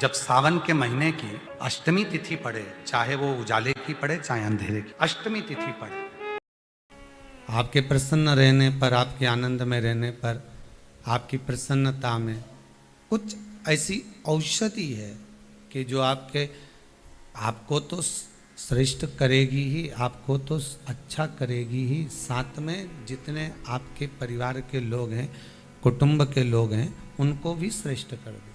जब सावन के महीने की अष्टमी तिथि पड़े, चाहे वो उजाले की पड़े चाहे अंधेरे की, अष्टमी तिथि पड़े, आपके प्रसन्न रहने पर, आपके आनंद में रहने पर, आपकी प्रसन्नता में कुछ ऐसी औषधि है कि जो आपको तो श्रेष्ठ करेगी ही, आपको तो अच्छा करेगी ही, साथ में जितने आपके परिवार के लोग हैं, कुटुंब के लोग हैं, उनको भी श्रेष्ठ कर दे।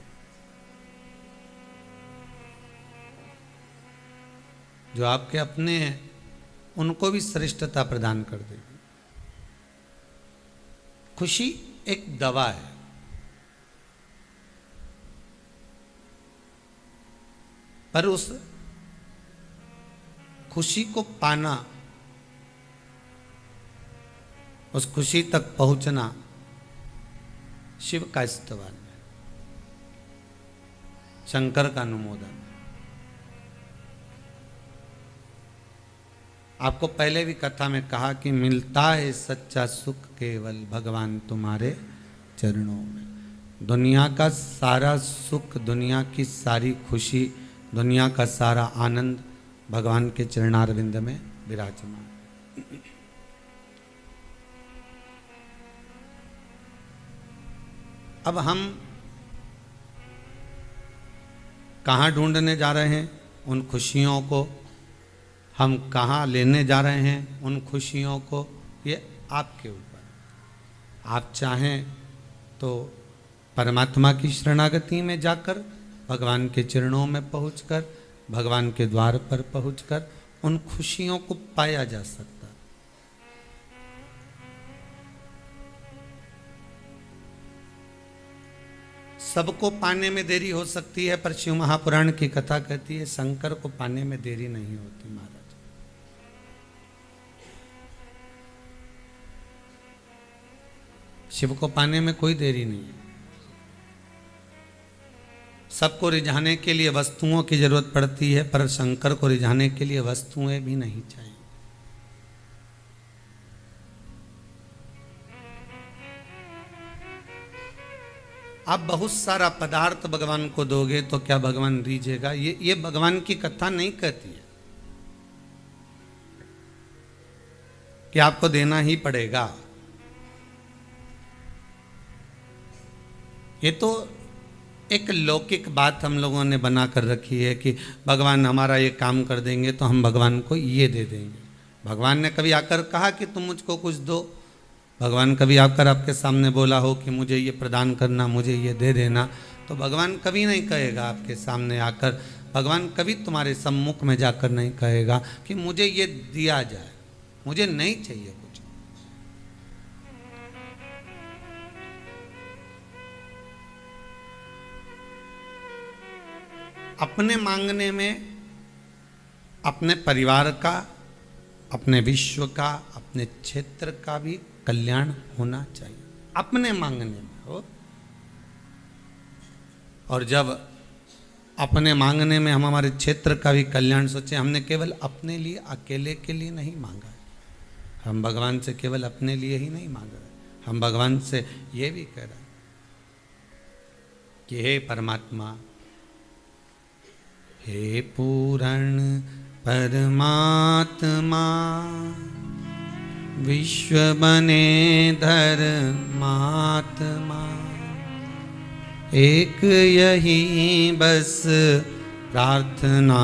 जो आपके अपने हैं उनको भी श्रेष्ठता प्रदान कर देगी। खुशी एक दवा है। पर उस खुशी को पाना, उस खुशी तक पहुंचना शिव का स्तवन है, शंकर का अनुमोदन। आपको पहले भी कथा में कहा कि मिलता है सच्चा सुख केवल भगवान तुम्हारे चरणों में। दुनिया का सारा सुख, दुनिया की सारी खुशी, दुनिया का सारा आनंद भगवान के चरणारविंद में विराजमान। अब हम कहाँ ढूंढने जा रहे हैं उन खुशियों को, हम कहाँ लेने जा रहे हैं उन खुशियों को, ये आपके ऊपर। आप चाहें तो परमात्मा की शरणागति में जाकर, भगवान के चरणों में पहुंचकर, भगवान के द्वार पर पहुंचकर उन खुशियों को पाया जा सकता। सबको पाने में देरी हो सकती है, पर शिव महापुराण की कथा कहती है शंकर को पाने में देरी नहीं होती महाराज। शिव को पाने में कोई देरी नहीं है। सबको रिझाने के लिए वस्तुओं की जरूरत पड़ती है, पर शंकर को रिझाने के लिए वस्तुएं भी नहीं चाहिए। आप बहुत सारा पदार्थ भगवान को दोगे तो क्या भगवान रीझेगा? ये भगवान की कथा नहीं कहती है कि आपको देना ही पड़ेगा। ये तो एक लौकिक बात हम लोगों ने बना कर रखी है कि भगवान हमारा ये काम कर देंगे तो हम भगवान को ये दे देंगे। भगवान ने कभी आकर कहा कि तुम मुझको कुछ दो? भगवान कभी आकर आपके सामने बोला हो कि मुझे ये प्रदान करना, मुझे ये दे देना? तो भगवान कभी नहीं कहेगा आपके सामने आकर, भगवान कभी तुम्हारे सम्मुख में जाकर नहीं कहेगा कि मुझे ये दिया जाए, मुझे नहीं चाहिए कुछ। अपने मांगने में अपने परिवार का, अपने विश्व का, अपने क्षेत्र का भी कल्याण होना चाहिए, अपने मांगने में हो। और जब अपने मांगने में हम हमारे क्षेत्र का भी कल्याण सोचे, हमने केवल अपने लिए, अकेले के लिए नहीं मांगा है। हम भगवान से केवल अपने लिए ही नहीं मांग रहे, हम भगवान से ये भी कह रहे हैं कि हे परमात्मा, हे पूर्ण परमात्मा, विश्व बने धर्मात्मा, एक यही बस प्रार्थना,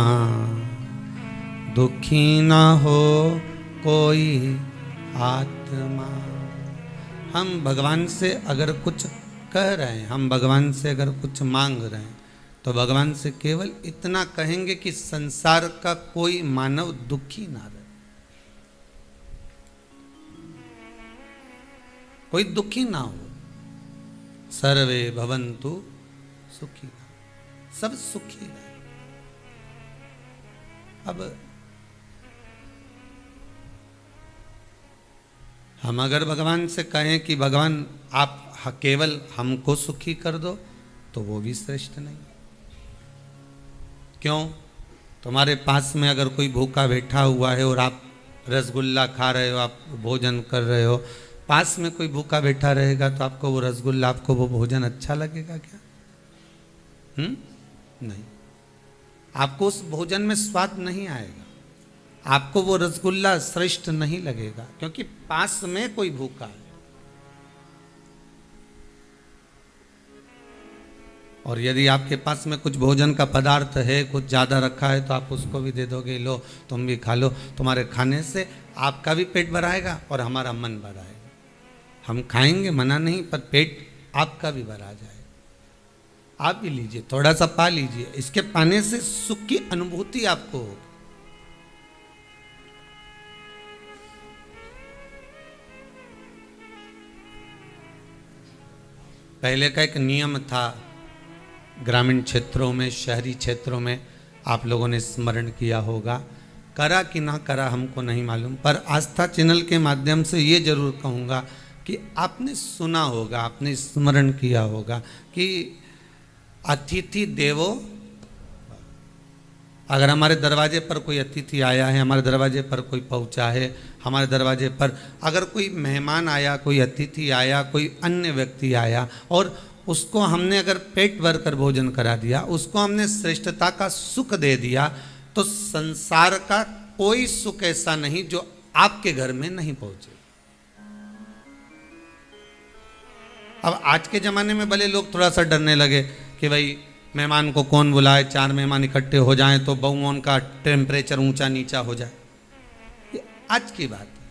दुखी ना हो कोई आत्मा। हम भगवान से अगर कुछ कह रहे हैं, हम भगवान से अगर कुछ मांग रहे हैं, तो भगवान से केवल इतना कहेंगे कि संसार का कोई मानव दुखी ना रहे, कोई दुखी ना हो। सर्वे भवन्तु सुखी, सब सुखी रहे। अब हम अगर भगवान से कहें कि भगवान आप केवल हमको सुखी कर दो, तो वो भी श्रेष्ठ नहीं। क्यों? तुम्हारे पास में अगर कोई भूखा बैठा हुआ है और आप रसगुल्ला खा रहे हो, आप भोजन कर रहे हो, पास में कोई भूखा बैठा रहेगा तो आपको वो रसगुल्ला, आपको वो भोजन अच्छा लगेगा क्या? नहीं, आपको उस भोजन में स्वाद नहीं आएगा, आपको वो रसगुल्ला श्रेष्ठ नहीं लगेगा, क्योंकि पास में कोई भूखा है। और यदि आपके पास में कुछ भोजन का पदार्थ है, कुछ ज़्यादा रखा है, तो आप उसको भी दे दोगे, लो तुम भी खा लो। तुम्हारे खाने से आपका भी पेट भराएगा और हमारा मन भराएगा। हम खाएंगे, मना नहीं, पर पेट आपका भी भरा जाएगा। आप भी लीजिए, थोड़ा सा पा लीजिए, इसके पाने से सुख की अनुभूति आपको होगी। पहले का एक नियम था, ग्रामीण क्षेत्रों में, शहरी क्षेत्रों में, आप लोगों ने स्मरण किया होगा, करा कि ना करा हमको नहीं मालूम, पर आस्था चैनल के माध्यम से ये जरूर कहूँगा कि आपने सुना होगा, आपने स्मरण किया होगा कि अतिथि देवो। अगर हमारे दरवाजे पर कोई अतिथि आया है, हमारे दरवाजे पर कोई पहुंचा है, हमारे दरवाजे पर अगर कोई मेहमान आया, कोई अतिथि आया, कोई अन्य व्यक्ति आया और उसको हमने अगर पेट भर कर भोजन करा दिया, उसको हमने श्रेष्ठता का सुख दे दिया, तो संसार का कोई सुख ऐसा नहीं जो आपके घर में नहीं पहुंचे। अब आज के ज़माने में भले लोग थोड़ा सा डरने लगे कि भाई मेहमान को कौन बुलाए, 4 मेहमान इकट्ठे हो जाएं तो बहुओं का टेम्परेचर ऊंचा नीचा हो जाए, ये आज की बात है।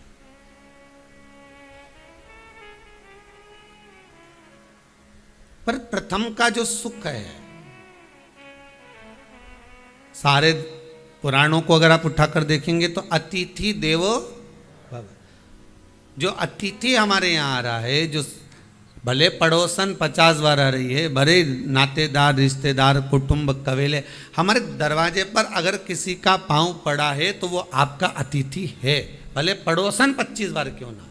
पर प्रथम का जो सुख है, सारे पुराणों को अगर आप उठाकर देखेंगे तो अतिथि देवो भव। जो अतिथि हमारे यहाँ आ रहा है, जो भले पड़ोसन 50 बार आ रही है, भले नातेदार, रिश्तेदार, कुटुंब, कबीले, हमारे दरवाजे पर अगर किसी का पांव पड़ा है तो वो आपका अतिथि है, भले पड़ोसन 25 बार क्यों ना,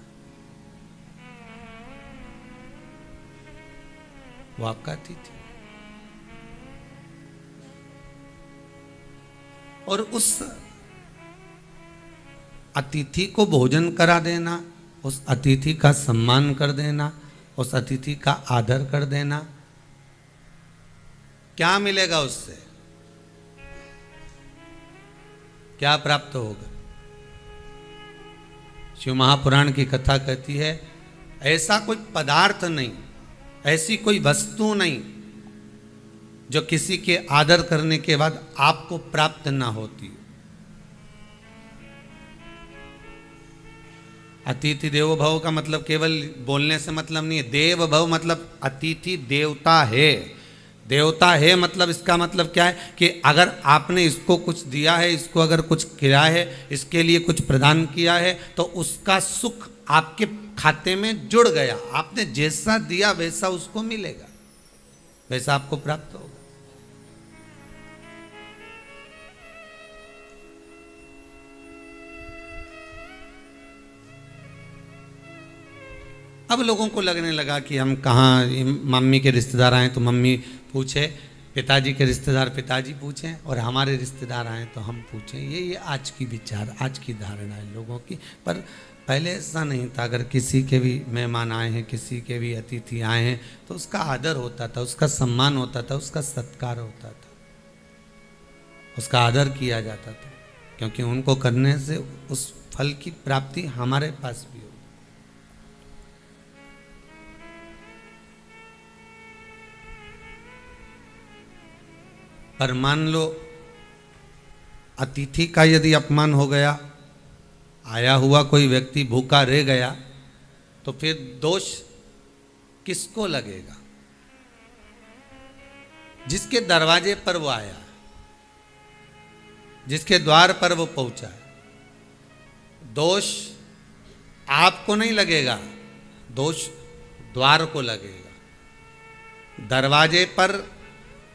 वो आपका अतिथि। और उस अतिथि को भोजन करा देना, उस अतिथि का सम्मान कर देना, उस अतिथि का आदर कर देना, क्या मिलेगा उससे, क्या प्राप्त होगा? शिव महापुराण की कथा कहती है, ऐसा कोई पदार्थ नहीं, ऐसी कोई वस्तु नहीं जो किसी के आदर करने के बाद आपको प्राप्त ना होती। अतिथि देवो भव का मतलब केवल बोलने से मतलब नहीं है, देव भव मतलब अतिथि देवता है। देवता है मतलब इसका मतलब क्या है कि अगर आपने इसको कुछ दिया है, इसको अगर कुछ खिलाया है, इसके लिए कुछ प्रदान किया है, तो उसका सुख आपके खाते में जुड़ गया। आपने जैसा दिया वैसा उसको मिलेगा, वैसा आपको प्राप्त होगा। अब लोगों को लगने लगा कि हम कहाँ, मम्मी के रिश्तेदार आए तो मम्मी पूछे, पिताजी के रिश्तेदार पिताजी पूछें, और हमारे रिश्तेदार आए तो हम पूछें। ये आज की विचार, आज की धारणा है लोगों की। पर पहले ऐसा नहीं था। अगर किसी के भी मेहमान आए हैं, किसी के भी अतिथि आए हैं, तो उसका आदर होता था, उसका सम्मान होता था, उसका सत्कार होता था, उसका आदर किया जाता था, क्योंकि उनको करने से उस फल की प्राप्ति हमारे पास भी हो। पर मान लो अतिथि का यदि अपमान हो गया, आया हुआ कोई व्यक्ति भूखा रह गया, तो फिर दोष किसको लगेगा? जिसके दरवाजे पर वो आया, जिसके द्वार पर वो पहुंचा है। दोष आपको नहीं लगेगा, दोष द्वार को लगेगा। दरवाजे पर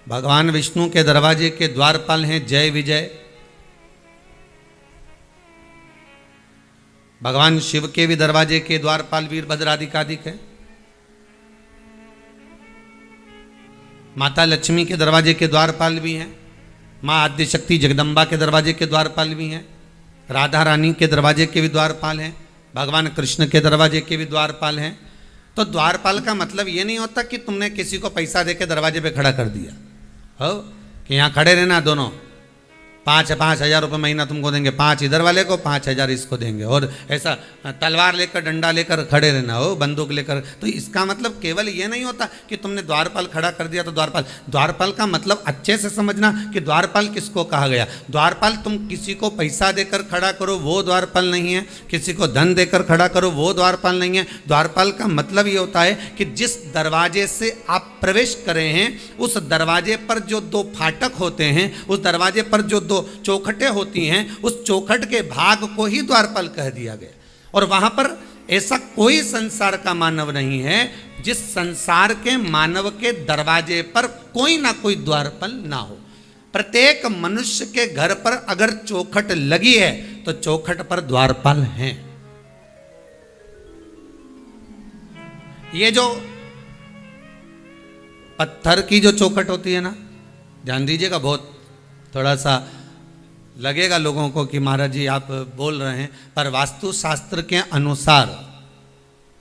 भगवान विष्णु के दरवाजे के द्वारपाल हैं जय विजय, भगवान शिव के भी दरवाजे के द्वारपाल वीरभद्र आदिकादिक है, माता लक्ष्मी के दरवाजे के द्वारपाल भी हैं, माँ आद्यशक्ति जगदम्बा के दरवाजे के द्वारपाल भी हैं, राधा रानी के दरवाजे के भी द्वारपाल हैं, भगवान कृष्ण के दरवाजे के भी द्वारपाल हैं। तो द्वारपाल का मतलब ये नहीं होता कि तुमने किसी को पैसा देके दरवाजे पे खड़ा कर दिया हो कि यहाँ खड़े रहना दोनों, 5,000 रुपये महीना तुमको देंगे, 5 इधर वाले को, 5,000 इसको देंगे, और ऐसा तलवार लेकर डंडा लेकर खड़े रहना हो, बंदूक लेकर। तो इसका मतलब केवल ये नहीं होता कि तुमने द्वारपाल खड़ा कर दिया तो द्वारपाल। द्वारपाल का मतलब अच्छे से समझना कि द्वारपाल किसको कहा गया। द्वारपाल तुम किसी को पैसा देकर खड़ा करो वो द्वारपाल नहीं है, किसी को धन देकर खड़ा करो वो द्वारपाल नहीं है। द्वारपाल का मतलब ये होता है कि जिस दरवाजे से आप प्रवेश करे हैं उस दरवाजे पर जो 2 फाटक होते हैं, उस दरवाजे पर जो 2 चौखटें होती हैं, उस चौखट के भाग को ही द्वारपाल कह दिया गया। और वहां पर ऐसा कोई संसार का मानव नहीं है जिस संसार के मानव के दरवाजे पर कोई ना कोई द्वारपाल ना हो। प्रत्येक मनुष्य के घर पर अगर चौखट लगी है तो चौखट पर द्वारपाल हैं। ये जो पत्थर की जो चौखट होती है ना, ध्यान दीजिएगा, बहुत थोड़ा सा लगेगा लोगों को कि महाराज जी आप बोल रहे हैं, पर वास्तुशास्त्र के अनुसार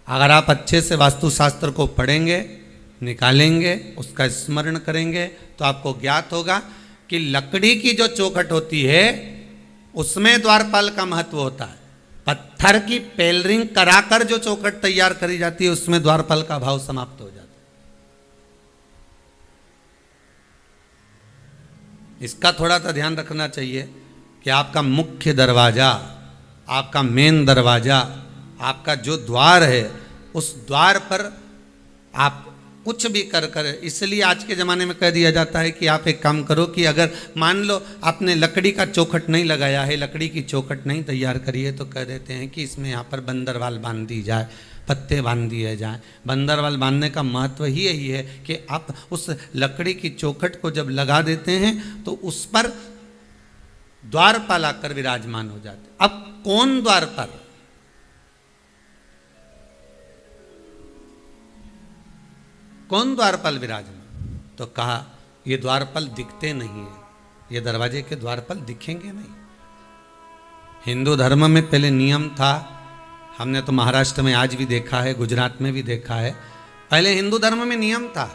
अगर आप अच्छे से वास्तुशास्त्र को पढ़ेंगे, निकालेंगे, उसका स्मरण करेंगे तो आपको ज्ञात होगा कि लकड़ी की जो चौखट होती है उसमें द्वारपाल का महत्व होता है। पत्थर की पेलरिंग कराकर जो चौखट तैयार करी जाती है उसमें द्वारपाल का भाव समाप्त हो जाता है। इसका थोड़ा सा ध्यान रखना चाहिए कि आपका मुख्य दरवाजा, आपका मेन दरवाजा, आपका जो द्वार है उस द्वार पर आप कुछ भी कर इसलिए आज के ज़माने में कह दिया जाता है कि आप एक काम करो कि अगर मान लो आपने लकड़ी का चौखट नहीं लगाया है, लकड़ी की चौखट नहीं तैयार करी है, तो कह देते हैं कि इसमें यहाँ पर बंदरवाल बांध दी जाए, पत्ते बांध दिए जाएं। बंदरवाल बांधने का महत्व ही यही है कि आप उस लकड़ी की चौखट को जब लगा देते हैं तो उस पर द्वारपाल आकर विराजमान हो जाते। अब कौन द्वारपाल? कौन द्वारपाल विराजमान? तो कहा ये द्वारपाल दिखते नहीं है, ये दरवाजे के द्वारपाल दिखेंगे नहीं। हिंदू धर्म में पहले नियम था, हमने तो महाराष्ट्र में आज भी देखा है, गुजरात में भी देखा है, पहले हिंदू धर्म में नियम था।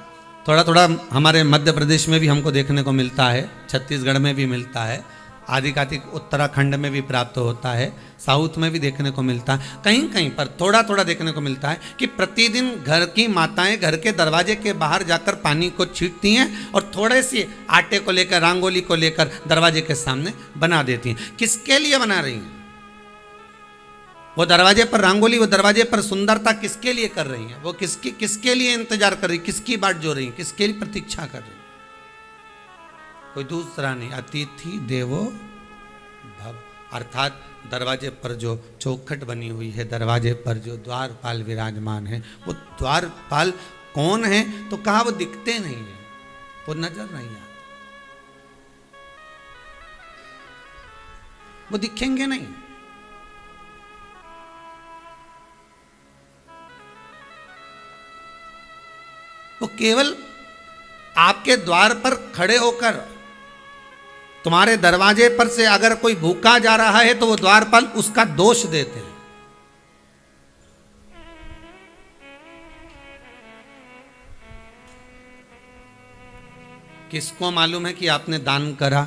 थोड़ा थोड़ा हमारे मध्य प्रदेश में भी हमको देखने को मिलता है, छत्तीसगढ़ में भी मिलता है, आधिकाधिक उत्तराखंड में भी प्राप्त होता है, साउथ में भी देखने को मिलता है, कहीं कहीं पर थोड़ा थोड़ा देखने को मिलता है कि प्रतिदिन घर की माताएं घर के दरवाजे के बाहर जाकर पानी को छींटती हैं और थोड़े से आटे को लेकर, रंगोली को लेकर दरवाजे के सामने बना देती हैं। किसके लिए बना रही हैं? वो दरवाजे पर रंगोली, वो दरवाजे पर सुंदरता किसके लिए कर रही हैं? वो किसके लिए इंतजार कर रही, किसकी बाट जो रही, किसके लिए प्रतीक्षा कर रही? कोई दूसरा नहीं, अतिथि देवो भव। अर्थात दरवाजे पर जो चौखट बनी हुई है, दरवाजे पर जो द्वारपाल विराजमान है, वो द्वारपाल कौन है? तो कहा वो दिखते नहीं है, वो नजर नहीं आते, वो दिखेंगे नहीं। वो केवल आपके द्वार पर खड़े होकर, तुम्हारे दरवाजे पर से अगर कोई भूखा जा रहा है तो वो द्वारपाल उसका दोष देते हैं। किसको मालूम है कि आपने दान करा?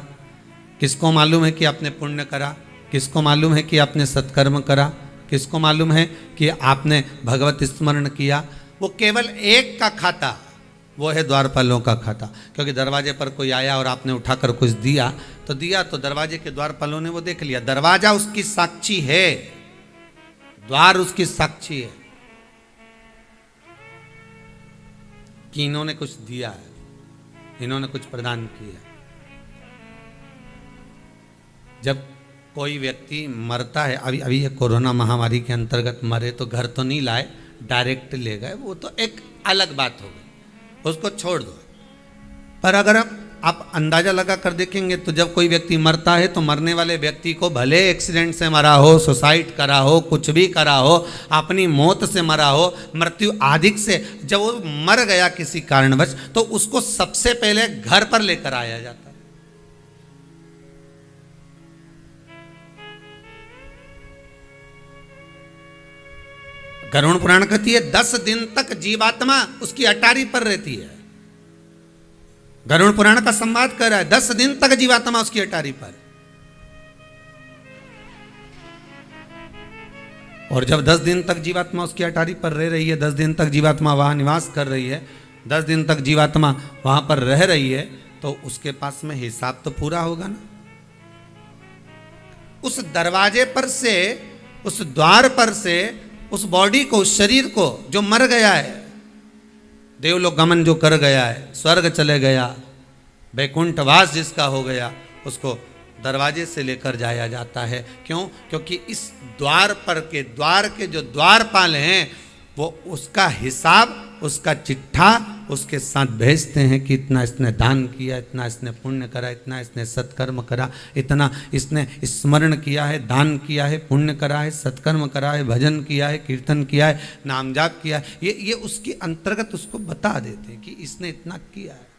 किसको मालूम है कि आपने पुण्य करा? किसको मालूम है कि आपने सत्कर्म करा? किसको मालूम है कि आपने भगवत स्मरण किया? वो केवल एक का खाता, वो है द्वारपालों का खाता। क्योंकि दरवाजे पर कोई आया और आपने उठाकर कुछ दिया तो दरवाजे के द्वारपालों ने वो देख लिया। दरवाजा उसकी साक्षी है, द्वार उसकी साक्षी है कि इन्होंने कुछ दिया है, इन्होंने कुछ प्रदान किया। जब कोई व्यक्ति मरता है, अभी ये कोरोना महामारी के अंतर्गत मरे तो घर तो नहीं लाए, डायरेक्ट ले गए, वो तो एक अलग बात हो गई, उसको छोड़ दो। पर अगर आप अंदाजा लगा कर देखेंगे तो जब कोई व्यक्ति मरता है तो मरने वाले व्यक्ति को भले एक्सीडेंट से मरा हो, सुसाइड करा हो, कुछ भी करा हो, अपनी मौत से मरा हो, मृत्यु आदि से जब वो मर गया किसी कारणवश, तो उसको सबसे पहले घर पर लेकर आया जाता है। गरुड़ पुराण कहती है 10 दिन तक जीवात्मा उसकी अटारी पर रहती है। गरुड़ पुराण का संवाद कर रहा है, 10 दिन तक जीवात्मा उसकी अटारी पर। और जब 10 दिन तक जीवात्मा उसकी अटारी पर रह रही है, 10 दिन तक जीवात्मा वहां निवास कर रही है, 10 दिन तक जीवात्मा वहां पर रह रही है, तो उसके पास में हिसाब तो पूरा होगा ना। उस दरवाजे पर से, उस द्वार पर से, उस बॉडी को, उस शरीर को जो मर गया है, देवलोक गमन जो कर गया है, स्वर्ग चले गया, वैकुंठवास जिसका हो गया, उसको दरवाजे से लेकर जाया जाता है। क्यों? क्योंकि इस द्वार के जो द्वारपाल हैं, वो उसका हिसाब, उसका चिट्ठा उसके साथ भेजते हैं कि इतना इसने दान किया, इतना इसने पुण्य करा, इतना इसने सत्कर्म करा, इतना इसने स्मरण किया है, दान किया है, पुण्य करा है, सत्कर्म करा है, भजन किया है, कीर्तन किया है, नाम जाप किया है। ये उसके अंतर्गत उसको बता देते हैं कि इसने इतना किया है।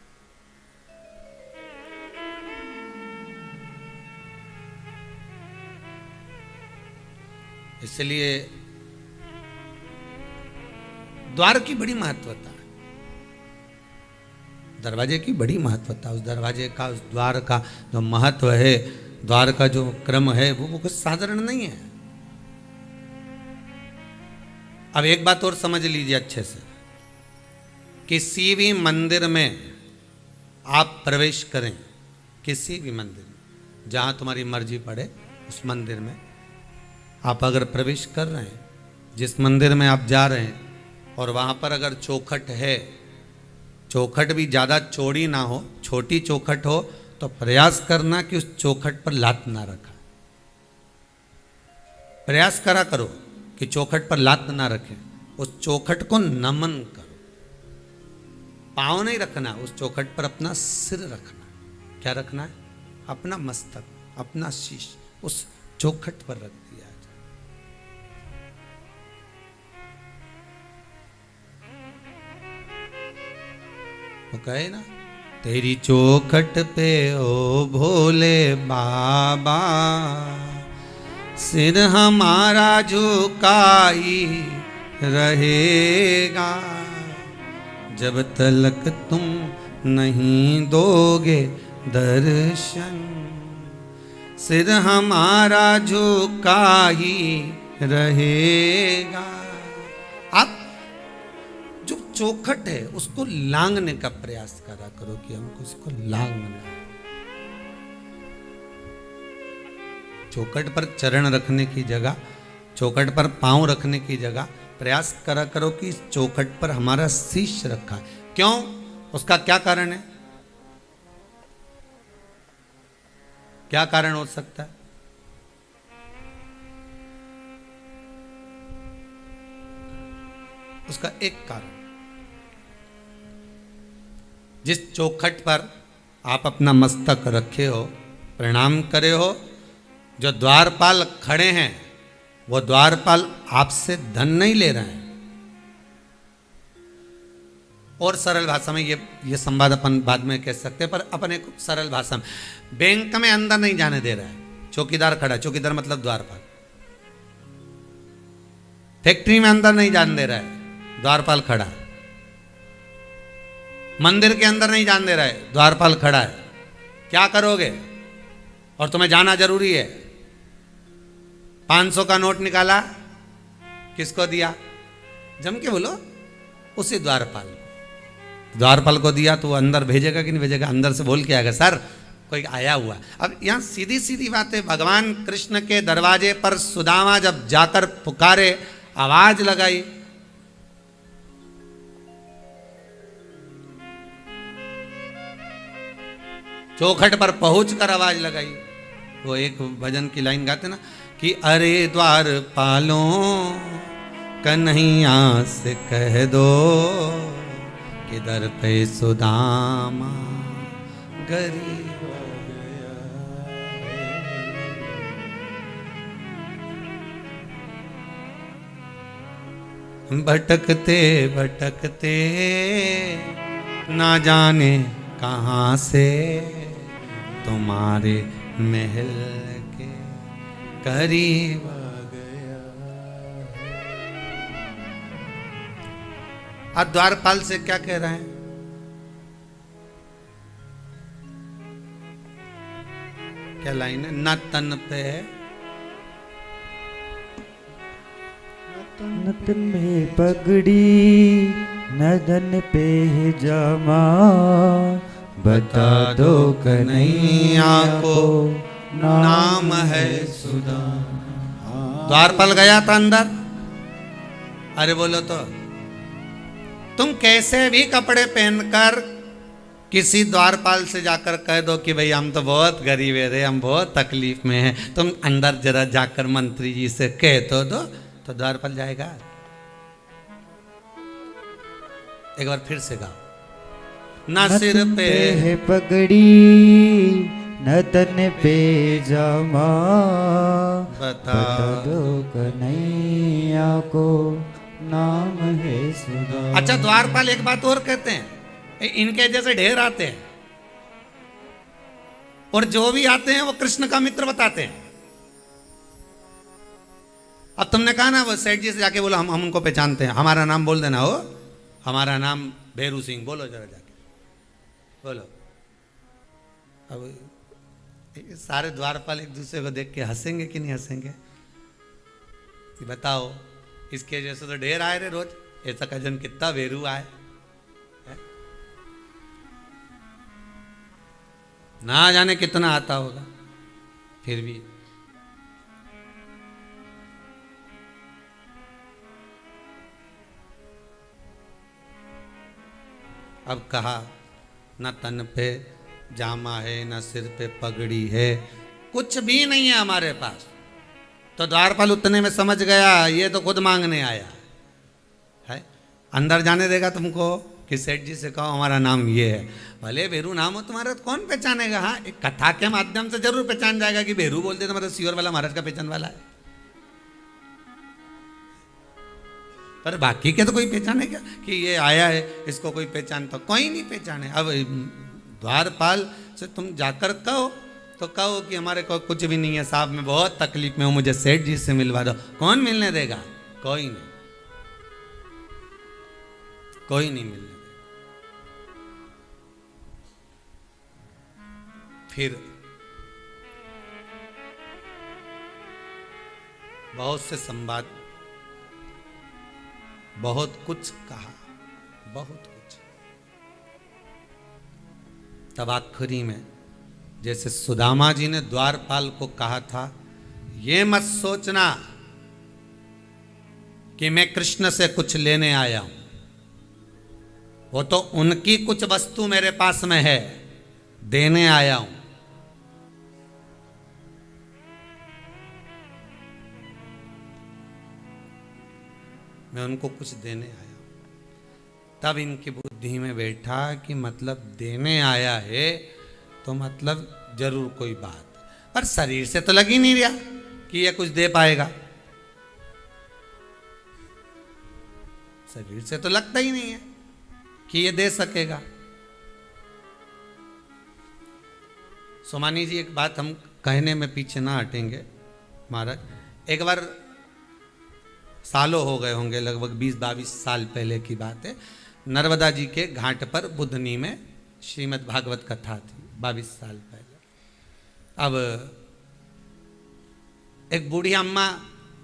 इसलिए द्वार की बड़ी महत्वता है, दरवाजे की बड़ी महत्वता। उस दरवाजे का, उस द्वार का जो महत्व है, द्वार का जो क्रम है, वो कुछ साधारण नहीं है। अब एक बात और समझ लीजिए अच्छे से, किसी भी मंदिर में आप प्रवेश करें, किसी भी मंदिर में, जहां तुम्हारी मर्जी पड़े उस मंदिर में आप अगर प्रवेश कर रहे हैं, जिस मंदिर में आप जा रहे हैं, और वहाँ पर अगर चौखट है, चौखट भी ज़्यादा चौड़ी ना हो, छोटी चौखट हो, तो प्रयास करना कि उस चौखट पर लात ना रखा। प्रयास करा करो कि चौखट पर लात ना रखें, उस चौखट को नमन करो। पाँव नहीं रखना, उस चौखट पर अपना सिर रखना। क्या रखना है? अपना मस्तक, अपना शीश उस चौखट पर रख दिया। वो कहे ना, तेरी चौखट पे ओ भोले बाबा, सिर हमारा झुकाई रहेगा, जब तलक तुम नहीं दोगे दर्शन, सिर हमारा झुकाई रहेगा। आप जो चौखट है उसको लांघने का प्रयास करा करो कि हमको उसको लांघना है। चौखट पर चरण रखने की जगह, चौखट पर पांव रखने की जगह प्रयास करा करो कि इस चौखट पर हमारा शीश रखा है। क्यों? उसका क्या कारण है? क्या कारण हो सकता है? उसका एक कारण, जिस चौखट पर आप अपना मस्तक रखे हो, प्रणाम करे हो, जो द्वारपाल खड़े हैं, वो द्वारपाल आपसे धन नहीं ले रहे हैं। और सरल भाषा में ये संवाद अपन बाद में कह सकते हैं, पर अपन एक सरल भाषा में, बैंक में अंदर नहीं जाने दे रहा है, चौकीदार खड़ा, चौकीदार मतलब द्वारपाल। फैक्ट्री में अंदर नहीं जाने दे रहा है, द्वारपाल खड़ा है। मंदिर के अंदर नहीं जाने दे रहा है, द्वारपाल खड़ा है। क्या करोगे? और तुम्हें जाना जरूरी है। 500 का नोट निकाला, किसको दिया? जम के बोलो, उसी द्वारपाल को। द्वारपाल को दिया तो वो अंदर भेजेगा कि नहीं भेजेगा? अंदर से बोल के आएगा, सर कोई आया हुआ। अब यहां सीधी सीधी बात है, भगवान कृष्ण के दरवाजे पर सुदामा जब जाकर पुकारे, आवाज लगाई, चौखट पर पहुंचकर आवाज लगाई। वो एक भजन की लाइन गाते ना कि अरे द्वार पालो कन्हैया से कह दो, किधर पे सुदामा गरीब गया। भटकते भटकते ना जाने कहाँ से तुम्हारे महल के करीब आ गया। आप द्वारपाल से क्या कह रहे हैं? क्या लाइन है? न तन पे न तन में पगड़ी न धन पे जामा, बता दो कन्हैया को नाम है सुदामा। द्वारपाल गया था अंदर। अरे बोलो तो, तुम कैसे भी कपड़े पहनकर किसी द्वारपाल से जाकर कह दो कि भाई हम तो बहुत गरीब है रे, हम बहुत तकलीफ में हैं, तुम अंदर जरा जाकर मंत्री जी से कह दो तो द्वारपाल जाएगा। एक बार फिर से गाओ। ना सिर पे है पगड़ी न तन पे जामा, बता दो कन्हैया को नाम है सुदामा। अच्छा, द्वारपाल एक बात और कहते हैं, इनके जैसे ढेर आते हैं और जो भी आते हैं वो कृष्ण का मित्र बताते हैं। अब तुमने कहा ना वो सेठ जी से जाके बोलो हम उनको पहचानते हैं, हमारा नाम बोल देना हो, हमारा नाम भैरू सिंह, बोलो जरा जाके बोलो। अब सारे द्वारपाल एक दूसरे को देख के हंसेंगे कि नहीं हंसेंगे? बताओ, इसके जैसे तो ढेर आए रे रोज, ऐसा का जन कितना भैरू आए, ना जाने कितना आता होगा। फिर भी अब कहा न तन पे जामा है न सिर पे पगड़ी है, कुछ भी नहीं है हमारे पास। तो द्वारपाल उतने में समझ गया ये तो खुद मांगने आया है। अंदर जाने देगा तुमको कि सेठ जी से कहो हमारा नाम ये है। भले भेरू नाम हो तुम्हारा तो कौन पहचानेगा? हाँ, एक कथा के माध्यम से जरूर पहचान जाएगा कि भेरू बोलते तो मतलब सियोर वाला महाराज का पहचान वाला है, पर बाकी के तो कोई पहचानेगा कि ये आया है, इसको कोई पहचान? तो कोई नहीं पहचाने। अब द्वारपाल से तुम जाकर कहो तो कहो कि हमारे को कुछ भी नहीं है साहब, मैं बहुत तकलीफ में हूं, मुझे सेठ जी से मिलवा दो। कौन मिलने देगा? कोई नहीं, कोई नहीं मिलने देगा। फिर बहुत से संवाद, बहुत कुछ कहा, बहुत कुछ। तब आखिरी में जैसे सुदामा जी ने द्वारपाल को कहा था, ये मत सोचना कि मैं कृष्ण से कुछ लेने आया हूं, वो तो उनकी कुछ वस्तु मेरे पास में है, देने आया हूं। मैं उनको कुछ देने आया हूं। तब इनकी बुद्धि में बैठा कि मतलब देने आया है तो मतलब जरूर कोई बात, पर शरीर से तो लग ही नहीं रहा कि ये कुछ दे पाएगा, शरीर से तो लगता ही नहीं है कि ये दे सकेगा। सोमानी जी, एक बात हम कहने में पीछे ना हटेंगे महाराज। एक बार सालों हो गए होंगे, लगभग 20-22 साल पहले की बात है, नर्मदा जी के घाट पर बुधनी में श्रीमद् भागवत कथा थी, 22 साल पहले। अब एक बूढ़ी अम्मा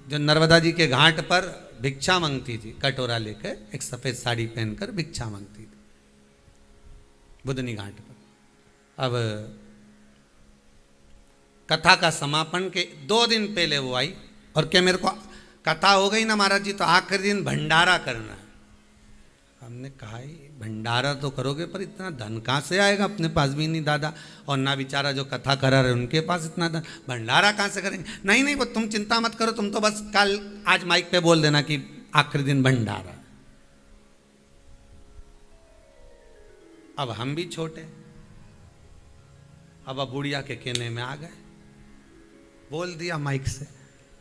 जो नर्मदा जी के घाट पर भिक्षा मांगती थी, कटोरा लेकर, एक सफेद साड़ी पहनकर भिक्षा मांगती थी बुधनी घाट पर। अब कथा का समापन के 2 दिन पहले वो आई और क्या मेरे को कथा हो गई ना महाराज जी, तो आखिरी दिन भंडारा करना है। हमने कहा भंडारा तो करोगे पर इतना धन कहाँ से आएगा, अपने पास भी नहीं दादा, और ना बेचारा जो कथा करा रहे उनके पास इतना धन, भंडारा कहाँ से करेंगे? नहीं नहीं, वो तुम चिंता मत करो, तुम तो बस कल आज माइक पे बोल देना कि आखिरी दिन भंडारा। अब हम भी छोटे, अब बुढ़िया के कहने में आ गए, बोल दिया माइक से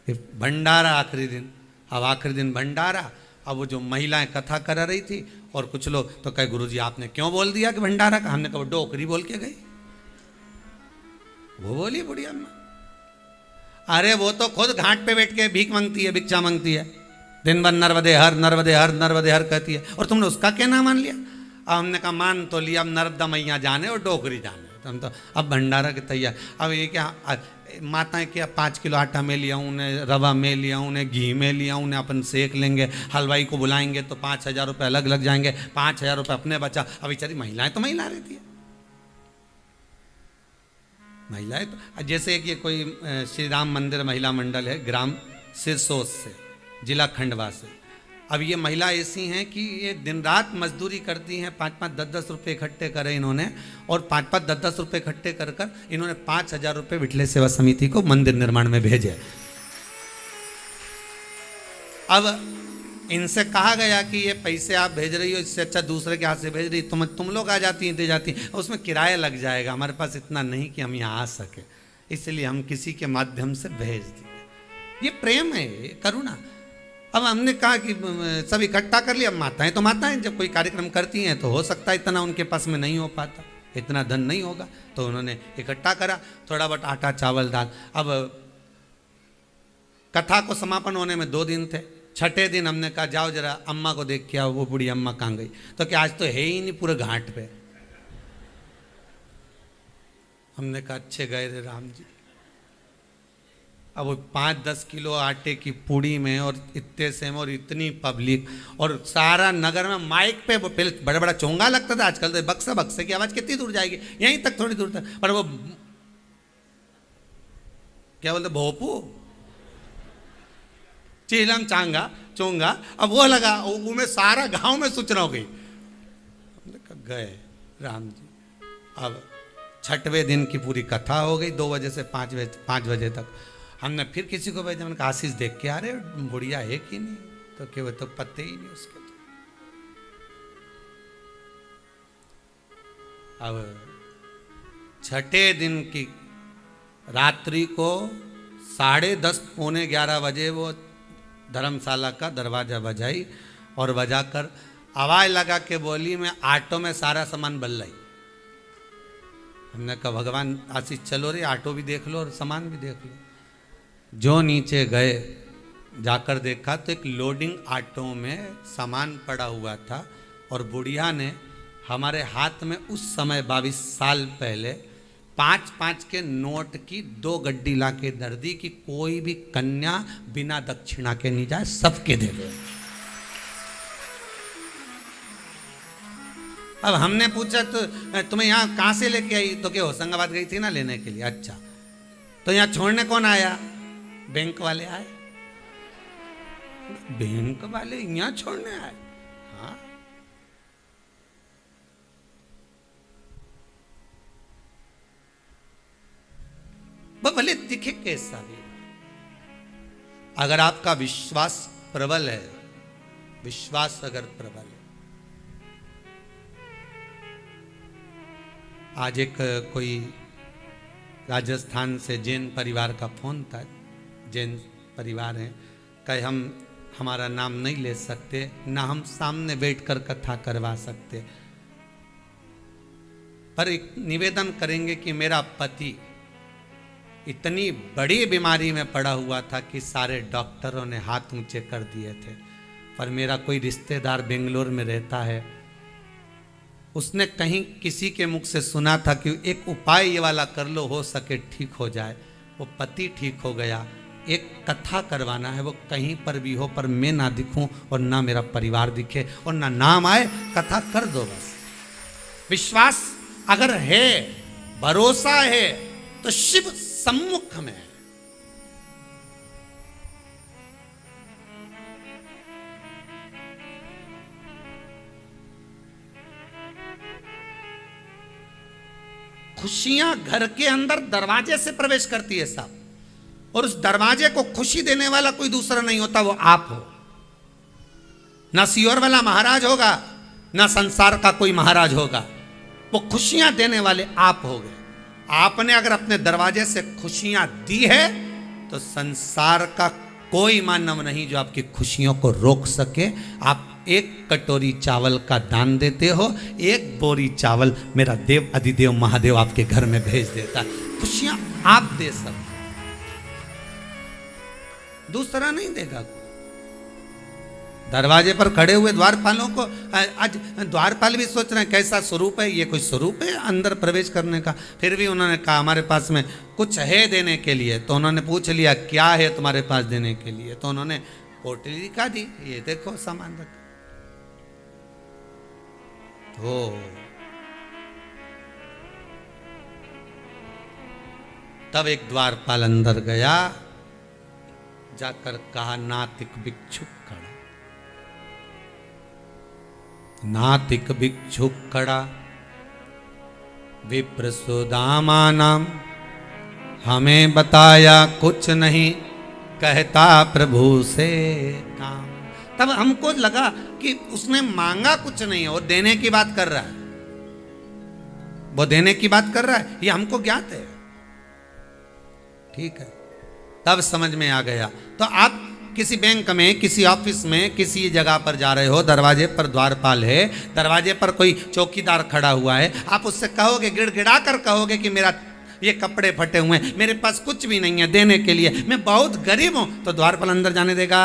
कि भंडारा आखिरी दिन। अब आखिरी दिन भंडारा। अब वो जो महिलाएं कथा करा रही थी और कुछ लोग तो कहे गुरुजी आपने क्यों बोल दिया कि भंडारा का? हमने कहा डोकरी बोल के गई। वो बोली बुढ़िया अम्मा, अरे वो तो खुद घाट पे बैठ के भीख मांगती है, भिक्षा मांगती है, दिन भर नर्मदे हर नर्मदे हर नर्मदे हर कहती है, और तुमने उसका क्या नाम मान लिया? अब हमने कहा मान तो लिया, अब नर्मदा मैया जाने और डोकरी जाने, था। हम तो अब भंडारा की तैयार, अब ये क्या माताएं क्या 5 किलो आटा में लिया उन्हें, रवा में लिया उन्हें, घी में लिया उन्हें, अपन सेक लेंगे, हलवाई को बुलाएंगे तो 5,000 रुपये अलग लग जाएंगे, 5,000 रुपये अपने बचा। अब बेचारी महिलाएं तो महिला रहती है, महिलाएं तो जैसे कि कोई श्री राम मंदिर महिला मंडल है ग्राम सिरसोस से, जिला खंडवा से। अब ये महिला ऐसी हैं कि ये दिन रात मजदूरी करती हैं, 5-5, 10-10 रुपये इकट्ठे करे इन्होंने, और 5-5, 10-10 रुपये इकट्ठे कर कर इन्होंने 5,000 रुपये विठले सेवा समिति को मंदिर निर्माण में भेजे। अब इनसे कहा गया कि ये पैसे आप भेज रही हो, इससे अच्छा दूसरे के हाथ से भेज रही, तुम लोग आ जाती हैं, दे जाती, उसमें किराया लग जाएगा, हमारे पास इतना नहीं कि हम यहाँ आ सके, इसलिए हम किसी के माध्यम से भेज दिए। ये प्रेम है, ये करुणा। अब हमने कहा कि सब इकट्ठा कर लिया। अब माताएं तो माताएं, जब कोई कार्यक्रम करती हैं तो हो सकता है इतना उनके पास में नहीं हो पाता, इतना धन नहीं होगा, तो उन्होंने इकट्ठा करा थोड़ा बहुत आटा चावल दाल। अब कथा को समापन होने में 2 दिन थे। छठे दिन हमने कहा जाओ जरा अम्मा को देख के आओ, वो बूढ़ी अम्मा कहाँ गई, तो क्या आज तो है ही नहीं पूरे घाट पे। हमने कहा अच्छे गए रे राम जी। अब वो 5-10 किलो आटे की पूड़ी में और इतने से और इतनी पब्लिक, और सारा नगर में माइक पे पहले बड़ा बड़ा चोंगा लगता था, आजकल तो बक्से की आवाज़ कितनी दूर जाएगी, यहीं तक थोड़ी दूर तक, पर वो क्या बोलते भोपू चीलम चांगा चोंगा, अब वो लगा वो में सारा गांव में सूचना हो गई। हमने कहा गए राम जी। अब 6वें दिन की पूरी कथा हो गई, 2 बजे से 5 बजे तक। हमने फिर किसी को भेजा, मैंने कहा आशीष देख के आ रहे बुढ़िया है कि नहीं, तो क्या वो तो पत्ते ही नहीं उसके। तो अब 6ठे दिन की रात्रि को 10:30 पौने 11 बजे वो धर्मशाला का दरवाजा बजाई, और बजाकर आवाज़ लगा के बोली मैं ऑटो में सारा सामान बल लाई। हमने कहा भगवान आशीष चलो रे, ऑटो भी देख लो और सामान भी देख लो। जो नीचे गए जाकर देखा तो एक लोडिंग ऑटो में सामान पड़ा हुआ था, और बुढ़िया ने हमारे हाथ में उस समय 22 साल पहले 5-5 के नोट की 2 गड्डी ला के दर दी कि कोई भी कन्या बिना दक्षिणा के नहीं जाए, सबके दे दो। अब हमने पूछा तो तुम्हें यहाँ कहाँ से लेके आई, तो क्या होशंगाबाद गई थी ना लेने के लिए। अच्छा, तो यहाँ छोड़ने कौन आया? बैंक वाले आए। बैंक वाले यहाँ छोड़ने आए? हाँ। वो भले दिखे कैसा भी, अगर आपका विश्वास प्रबल है, विश्वास अगर प्रबल है। आज एक कोई राजस्थान से जैन परिवार का फोन था, जैन परिवार है, कहे हम हमारा नाम नहीं ले सकते, ना हम सामने बैठकर कथा करवा सकते, पर एक निवेदन करेंगे कि मेरा पति इतनी बड़ी बीमारी में पड़ा हुआ था कि सारे डॉक्टरों ने हाथ ऊंचे कर दिए थे, पर मेरा कोई रिश्तेदार बेंगलोर में रहता है, उसने कहीं किसी के मुख से सुना था कि एक उपाय ये वाला कर लो, हो सके ठीक हो जाए। वो पति ठीक हो गया, एक कथा करवाना है, वो कहीं पर भी हो, पर मैं ना दिखूं और ना मेरा परिवार दिखे और ना नाम आए, कथा कर दो बस। विश्वास अगर है, भरोसा है, तो शिव सम्मुख में है। खुशियां घर के अंदर दरवाजे से प्रवेश करती है साहब, और उस दरवाजे को खुशी देने वाला कोई दूसरा नहीं होता, वो आप हो। ना सियोर वाला महाराज होगा, ना संसार का कोई महाराज होगा, वो खुशियां देने वाले आप हो गए। आपने अगर अपने दरवाजे से खुशियां दी है तो संसार का कोई मानव नहीं जो आपकी खुशियों को रोक सके। आप एक कटोरी चावल का दान देते हो, एक बोरी चावल मेरा देव अधिदेव महादेव आपके घर में भेज देता। खुशियां आप दे सकते, दूसरा नहीं देगा। दरवाजे पर खड़े हुए द्वारपालों को आज द्वारपाल भी सोच रहे हैं कैसा स्वरूप है, ये कोई स्वरूप है अंदर प्रवेश करने का। फिर भी उन्होंने कहा हमारे पास में कुछ है देने के लिए। तो उन्होंने पूछ लिया क्या है तुम्हारे पास देने के लिए। तो उन्होंने पोटली दिखा दी, ये देखो सामान रखा। तो तब एक द्वारपाल अंदर गया, जाकर कहा नातिक भिक्षुक खड़ा, नातिक भिक्षुक खड़ा, विप्र सुदामा नाम, हमें बताया कुछ नहीं, कहता प्रभु से काम। तब हमको लगा कि उसने मांगा कुछ नहीं है, वो देने की बात कर रहा है, वो देने की बात कर रहा है, ये हमको ज्ञात है। ठीक है, तब समझ में आ गया। तो आप किसी बैंक में, किसी ऑफिस में, किसी जगह पर जा रहे हो, दरवाजे पर द्वारपाल है, दरवाजे पर कोई चौकीदार खड़ा हुआ है, आप उससे कहोगे, गिड़गिड़ा कर कहोगे कि मेरा ये कपड़े फटे हुए हैं, मेरे पास कुछ भी नहीं है देने के लिए, मैं बहुत गरीब हूं, तो द्वारपाल अंदर जाने देगा?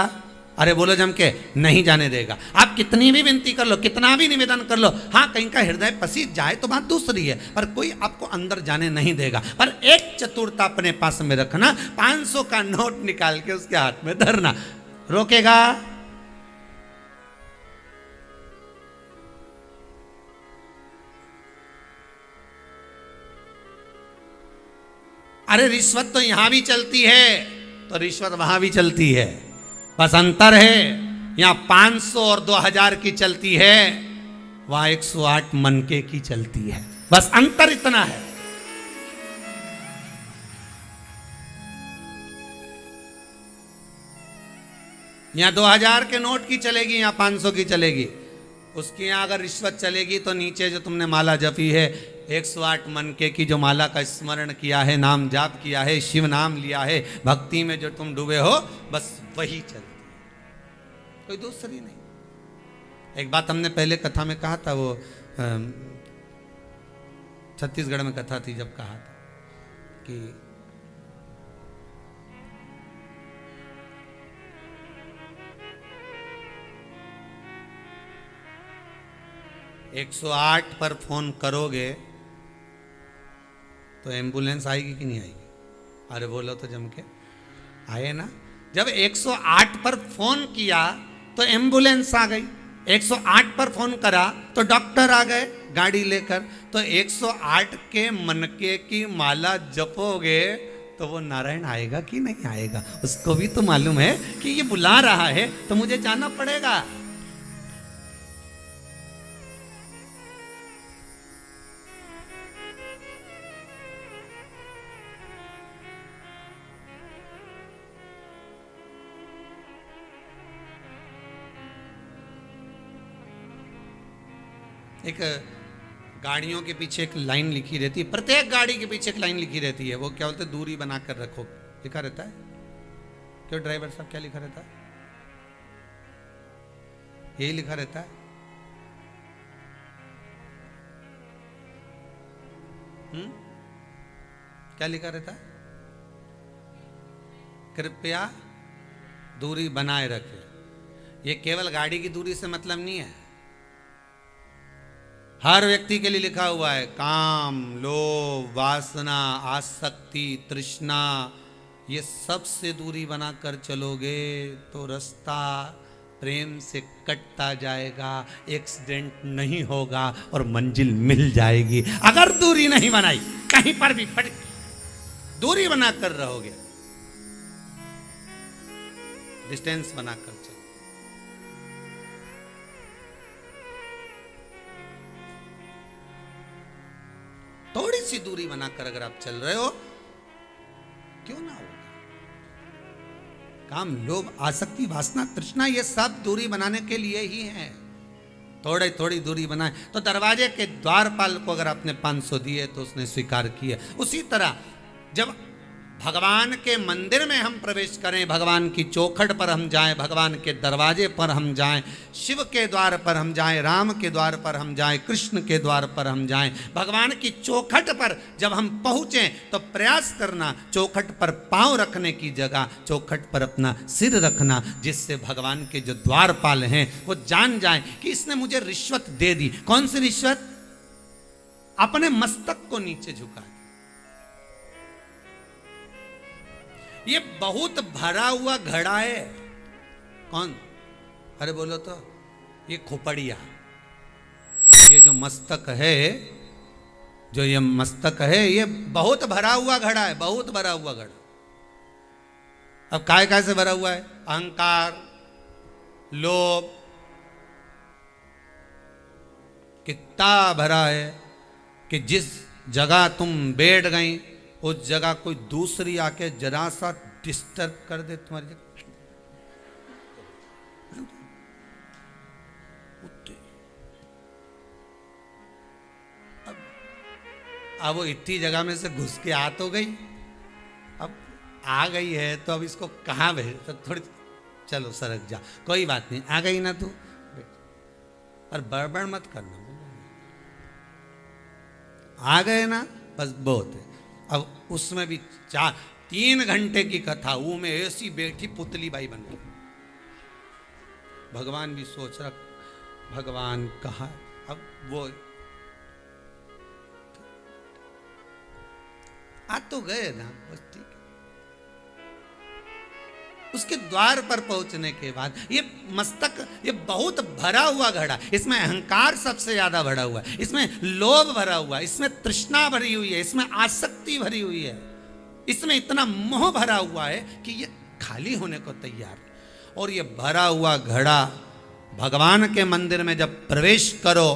अरे बोलो जम के, नहीं जाने देगा। आप कितनी भी विनती कर लो, कितना भी निवेदन कर लो, हाँ कहीं का हृदय पसीज जाए तो बात दूसरी है, पर कोई आपको अंदर जाने नहीं देगा। पर एक चतुरता अपने पास में रखना, 500 का नोट निकाल के उसके हाथ में धरना, रोकेगा? अरे रिश्वत तो यहां भी चलती है, तो रिश्वत वहां भी चलती है, बस अंतर है यहां 500 और 2000 की चलती है, वहां 108 मनके की चलती है, बस अंतर इतना है। यहां 2000 के नोट की चलेगी, यहां 500 की चलेगी। उसकी यहां अगर रिश्वत चलेगी तो नीचे जो तुमने माला जपी है, 108 मनके की जो माला का स्मरण किया है, नाम जाप किया है, शिव नाम लिया है, भक्ति में जो तुम डूबे हो, बस वही चलती है, कोई दूसरी नहीं। एक बात हमने पहले कथा में कहा था, वो छत्तीसगढ़ में कथा थी, जब कहा था कि एक 108 पर फोन करोगे तो एम्बुलेंस आएगी कि नहीं आएगी? अरे बोलो तो जम के, आए ना। जब 108 पर फोन किया तो एम्बुलेंस आ गई, 108 पर फोन करा तो डॉक्टर आ गए गाड़ी लेकर। तो 108 के मनके की माला जपोगे तो वो नारायण आएगा कि नहीं आएगा? उसको भी तो मालूम है कि ये बुला रहा है तो मुझे जाना पड़ेगा। एक गाड़ियों के पीछे एक लाइन लिखी रहती है, प्रत्येक गाड़ी के पीछे एक लाइन लिखी रहती है, वो क्या बोलते हैं, दूरी बनाकर रखो, लिखा रहता है। क्यों ड्राइवर साहब, क्या लिखा रहता है? यही लिखा रहता है। क्या लिखा रहता है? कृपया दूरी बनाए रखें। ये केवल गाड़ी की दूरी से मतलब नहीं है, हर व्यक्ति के लिए लिखा हुआ है। काम, लोभ, वासना, आसक्ति, तृष्णा, ये सब से दूरी बनाकर चलोगे तो रास्ता प्रेम से कटता जाएगा, एक्सीडेंट नहीं होगा और मंजिल मिल जाएगी। अगर दूरी नहीं बनाई, कहीं पर भी फट, दूरी बनाकर रहोगे, डिस्टेंस बनाकर चलो। थोड़ी सी दूरी बनाकर अगर आप चल रहे हो, क्यों ना होगा। काम, लोभ, आसक्ति, वासना, तृष्णा, ये सब दूरी बनाने के लिए ही है। थोड़ी थोड़ी दूरी बनाए। तो दरवाजे के द्वारपाल को अगर आपने 500 दिए तो उसने स्वीकार किए। उसी तरह जब भगवान के मंदिर में हम प्रवेश करें, भगवान की चौखट पर हम जाएं, भगवान के दरवाजे पर हम जाएं, शिव के द्वार पर हम जाएं, राम के द्वार पर हम जाएं, कृष्ण के द्वार पर हम जाएं। भगवान की चौखट पर जब हम पहुँचें तो प्रयास करना चौखट पर पांव रखने की जगह चौखट पर अपना सिर रखना, जिससे भगवान के जो द्वारपाल हैं वो जान जाएं कि इसने मुझे रिश्वत दे दी। कौन सी रिश्वत? अपने मस्तक को नीचे झुका। ये बहुत भरा हुआ घड़ा है। कौन? अरे बोलो तो, ये खोपड़िया। ये जो मस्तक है, जो ये मस्तक है, ये बहुत भरा हुआ घड़ा है, बहुत भरा हुआ घड़ा। अब काय काय से भरा हुआ है? अहंकार, लोभ, कितना भरा है कि जिस जगह तुम बैठ गई उस जगह कोई दूसरी आके जरा सा डिस्टर्ब कर दे तुम्हारी जगह। अब वो इतनी जगह में से घुस के आ तो गई, अब आ गई है तो अब इसको कहाँ भेज, तो थोड़ी चलो सरक जा, कोई बात नहीं, आ गई ना तू, पर बड़बड़ मत करना। आ गए ना, बस बहुत है। अब उसमें भी 3 घंटे की कथा, वो में ऐसी बैठी पुतली बाई बन गई। भगवान भी सोच रहा भगवान कहाँ, अब वो आ तो गए ना, बस ठीक है। उसके द्वार पर पहुंचने के बाद ये मस्तक, ये बहुत भरा हुआ घड़ा, इसमें अहंकार सबसे ज्यादा भरा हुआ है, इसमें लोभ भरा हुआ है, इसमें तृष्णा भरी हुई है, इसमें आसक्ति भरी हुई है, इसमें इतना मोह भरा हुआ है कि ये खाली होने को तैयार है। और ये भरा हुआ घड़ा भगवान के मंदिर में जब प्रवेश करो,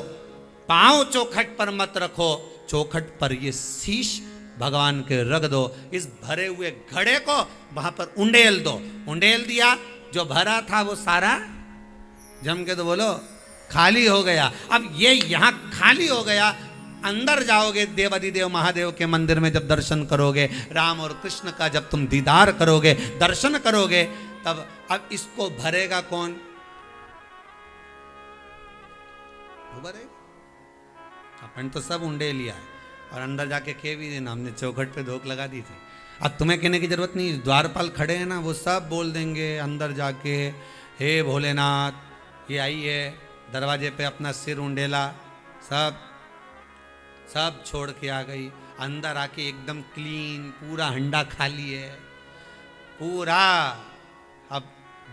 पांव चौखट पर मत रखो, चौखट पर ये शीश भगवान के रख दो। इस भरे हुए घड़े को वहां पर उंडेल दो। उंडेल दिया, जो भरा था वो सारा जम के तो बोलो खाली हो गया। अब ये यहां खाली हो गया, अंदर जाओगे देवाधिदेव महादेव के मंदिर में जब दर्शन करोगे, राम और कृष्ण का जब तुम दीदार करोगे, दर्शन करोगे, तब अब इसको भरेगा कौन? वो भरेगा। अपन तो सब उंडे लिया है और अंदर जाके कह भी देना हमने चौखट पे धोख लगा दी थी। अब तुम्हें कहने की जरूरत नहीं, द्वारपाल खड़े हैं ना, वो सब बोल देंगे अंदर जाके, हे भोलेनाथ ये आई है, दरवाजे पे अपना सिर उंडेला, सब छोड़ के आ गई। अंदर आके एकदम क्लीन, पूरा हंडा खाली है पूरा। अब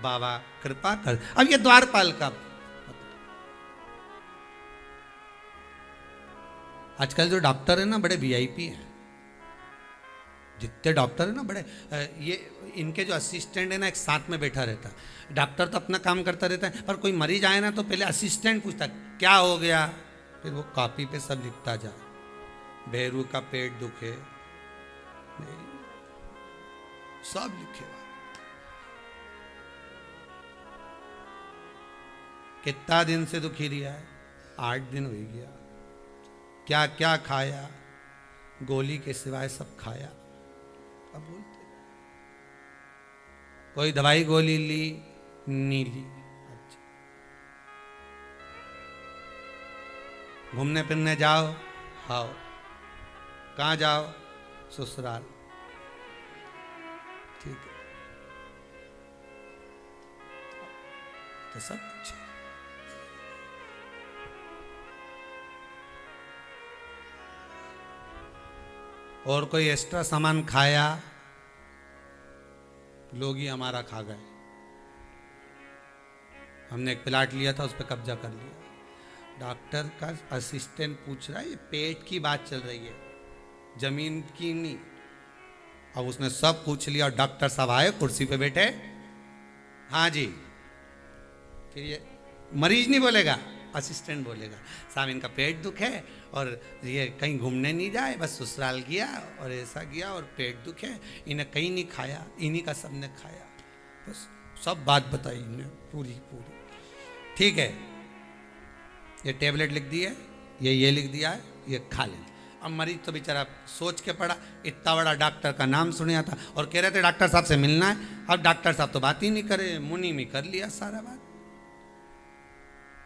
बाबा कृपा कर। अब ये द्वारपाल का, आजकल जो डॉक्टर है ना बड़े वीआईपी हैं, जितने डॉक्टर है ना बड़े, ये इनके जो असिस्टेंट है ना एक साथ में बैठा रहता है। डॉक्टर तो अपना काम करता रहता है, पर कोई मरीज आए ना तो पहले असिस्टेंट पूछता है क्या हो गया, फिर वो कॉपी पे सब लिखता जा। भैरू का पेट दुखे, सब लिखेगा। कितना दिन से दुखी रहा है? 8 दिन हो गया। क्या क्या खाया? गोली के सिवाय सब खाया। अब बोलते कोई दवाई गोली ली नहीं ली? अच्छा, घूमने फिरने जाओ? हाँ। कहाँ जाओ? ससुराल। ठीक है, तो सब कुछ है। और कोई एक्स्ट्रा सामान खाया? लोग ही हमारा खा गए। हमने एक प्लाट लिया था, उस पर कब्जा कर लिया। डॉक्टर का असिस्टेंट पूछ रहा है, ये पेट की बात चल रही है, जमीन की नहीं। अब उसने सब पूछ लिया। डॉक्टर साहब आए, कुर्सी पे बैठे, हाँ जी। फिर ये मरीज नहीं बोलेगा, असिस्टेंट बोलेगा, साहब इनका पेट दुख है और ये कहीं घूमने नहीं जाए, बस ससुराल गया और ऐसा गया और पेट दुख है, इन्हें कहीं नहीं खाया, इन्हीं का सबने खाया। बस सब बात बताई इन्हें पूरी। ठीक है, ये टेबलेट लिख दी है, ये लिख दिया है, ये खा लें। अब मरीज तो बेचारा सोच के पड़ा, इतना बड़ा डॉक्टर का नाम सुना था और कह रहे थे डॉक्टर साहब से मिलना है। अब डॉक्टर साहब तो बात ही नहीं करे, मुनि में कर लिया सारा बात।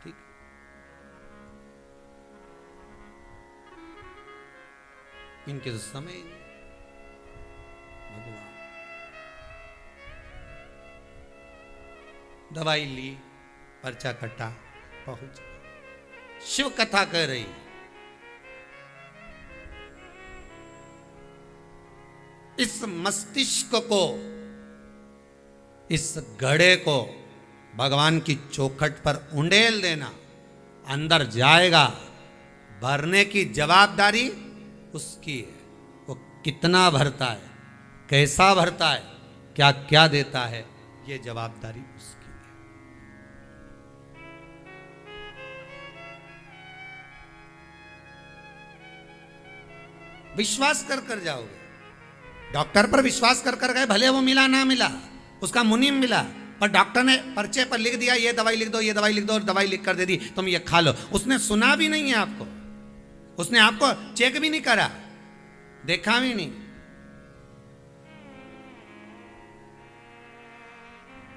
ठीक, इनके तो समय ही नहीं। भगवान दवाई ली, पर्चा कटा, पहुंच शिव कथा कह रही। इस मस्तिष्क को, इस घड़े को भगवान की चौखट पर उंडेल देना, अंदर जाएगा, भरने की जवाबदारी उसकी है। वो कितना भरता है, कैसा भरता है, क्या क्या देता है, ये जवाबदारी उसकी है। विश्वास कर कर जाओगे। डॉक्टर पर विश्वास कर कर गए, भले वो मिला ना मिला, उसका मुनीम मिला, पर डॉक्टर ने पर्चे पर लिख दिया ये दवाई लिख दो, ये दवाई लिख दो, और दवाई लिख कर दे दी, तुम ये खा लो। उसने सुना भी नहीं है आपको, उसने आपको चेक भी नहीं करा, देखा भी नहीं,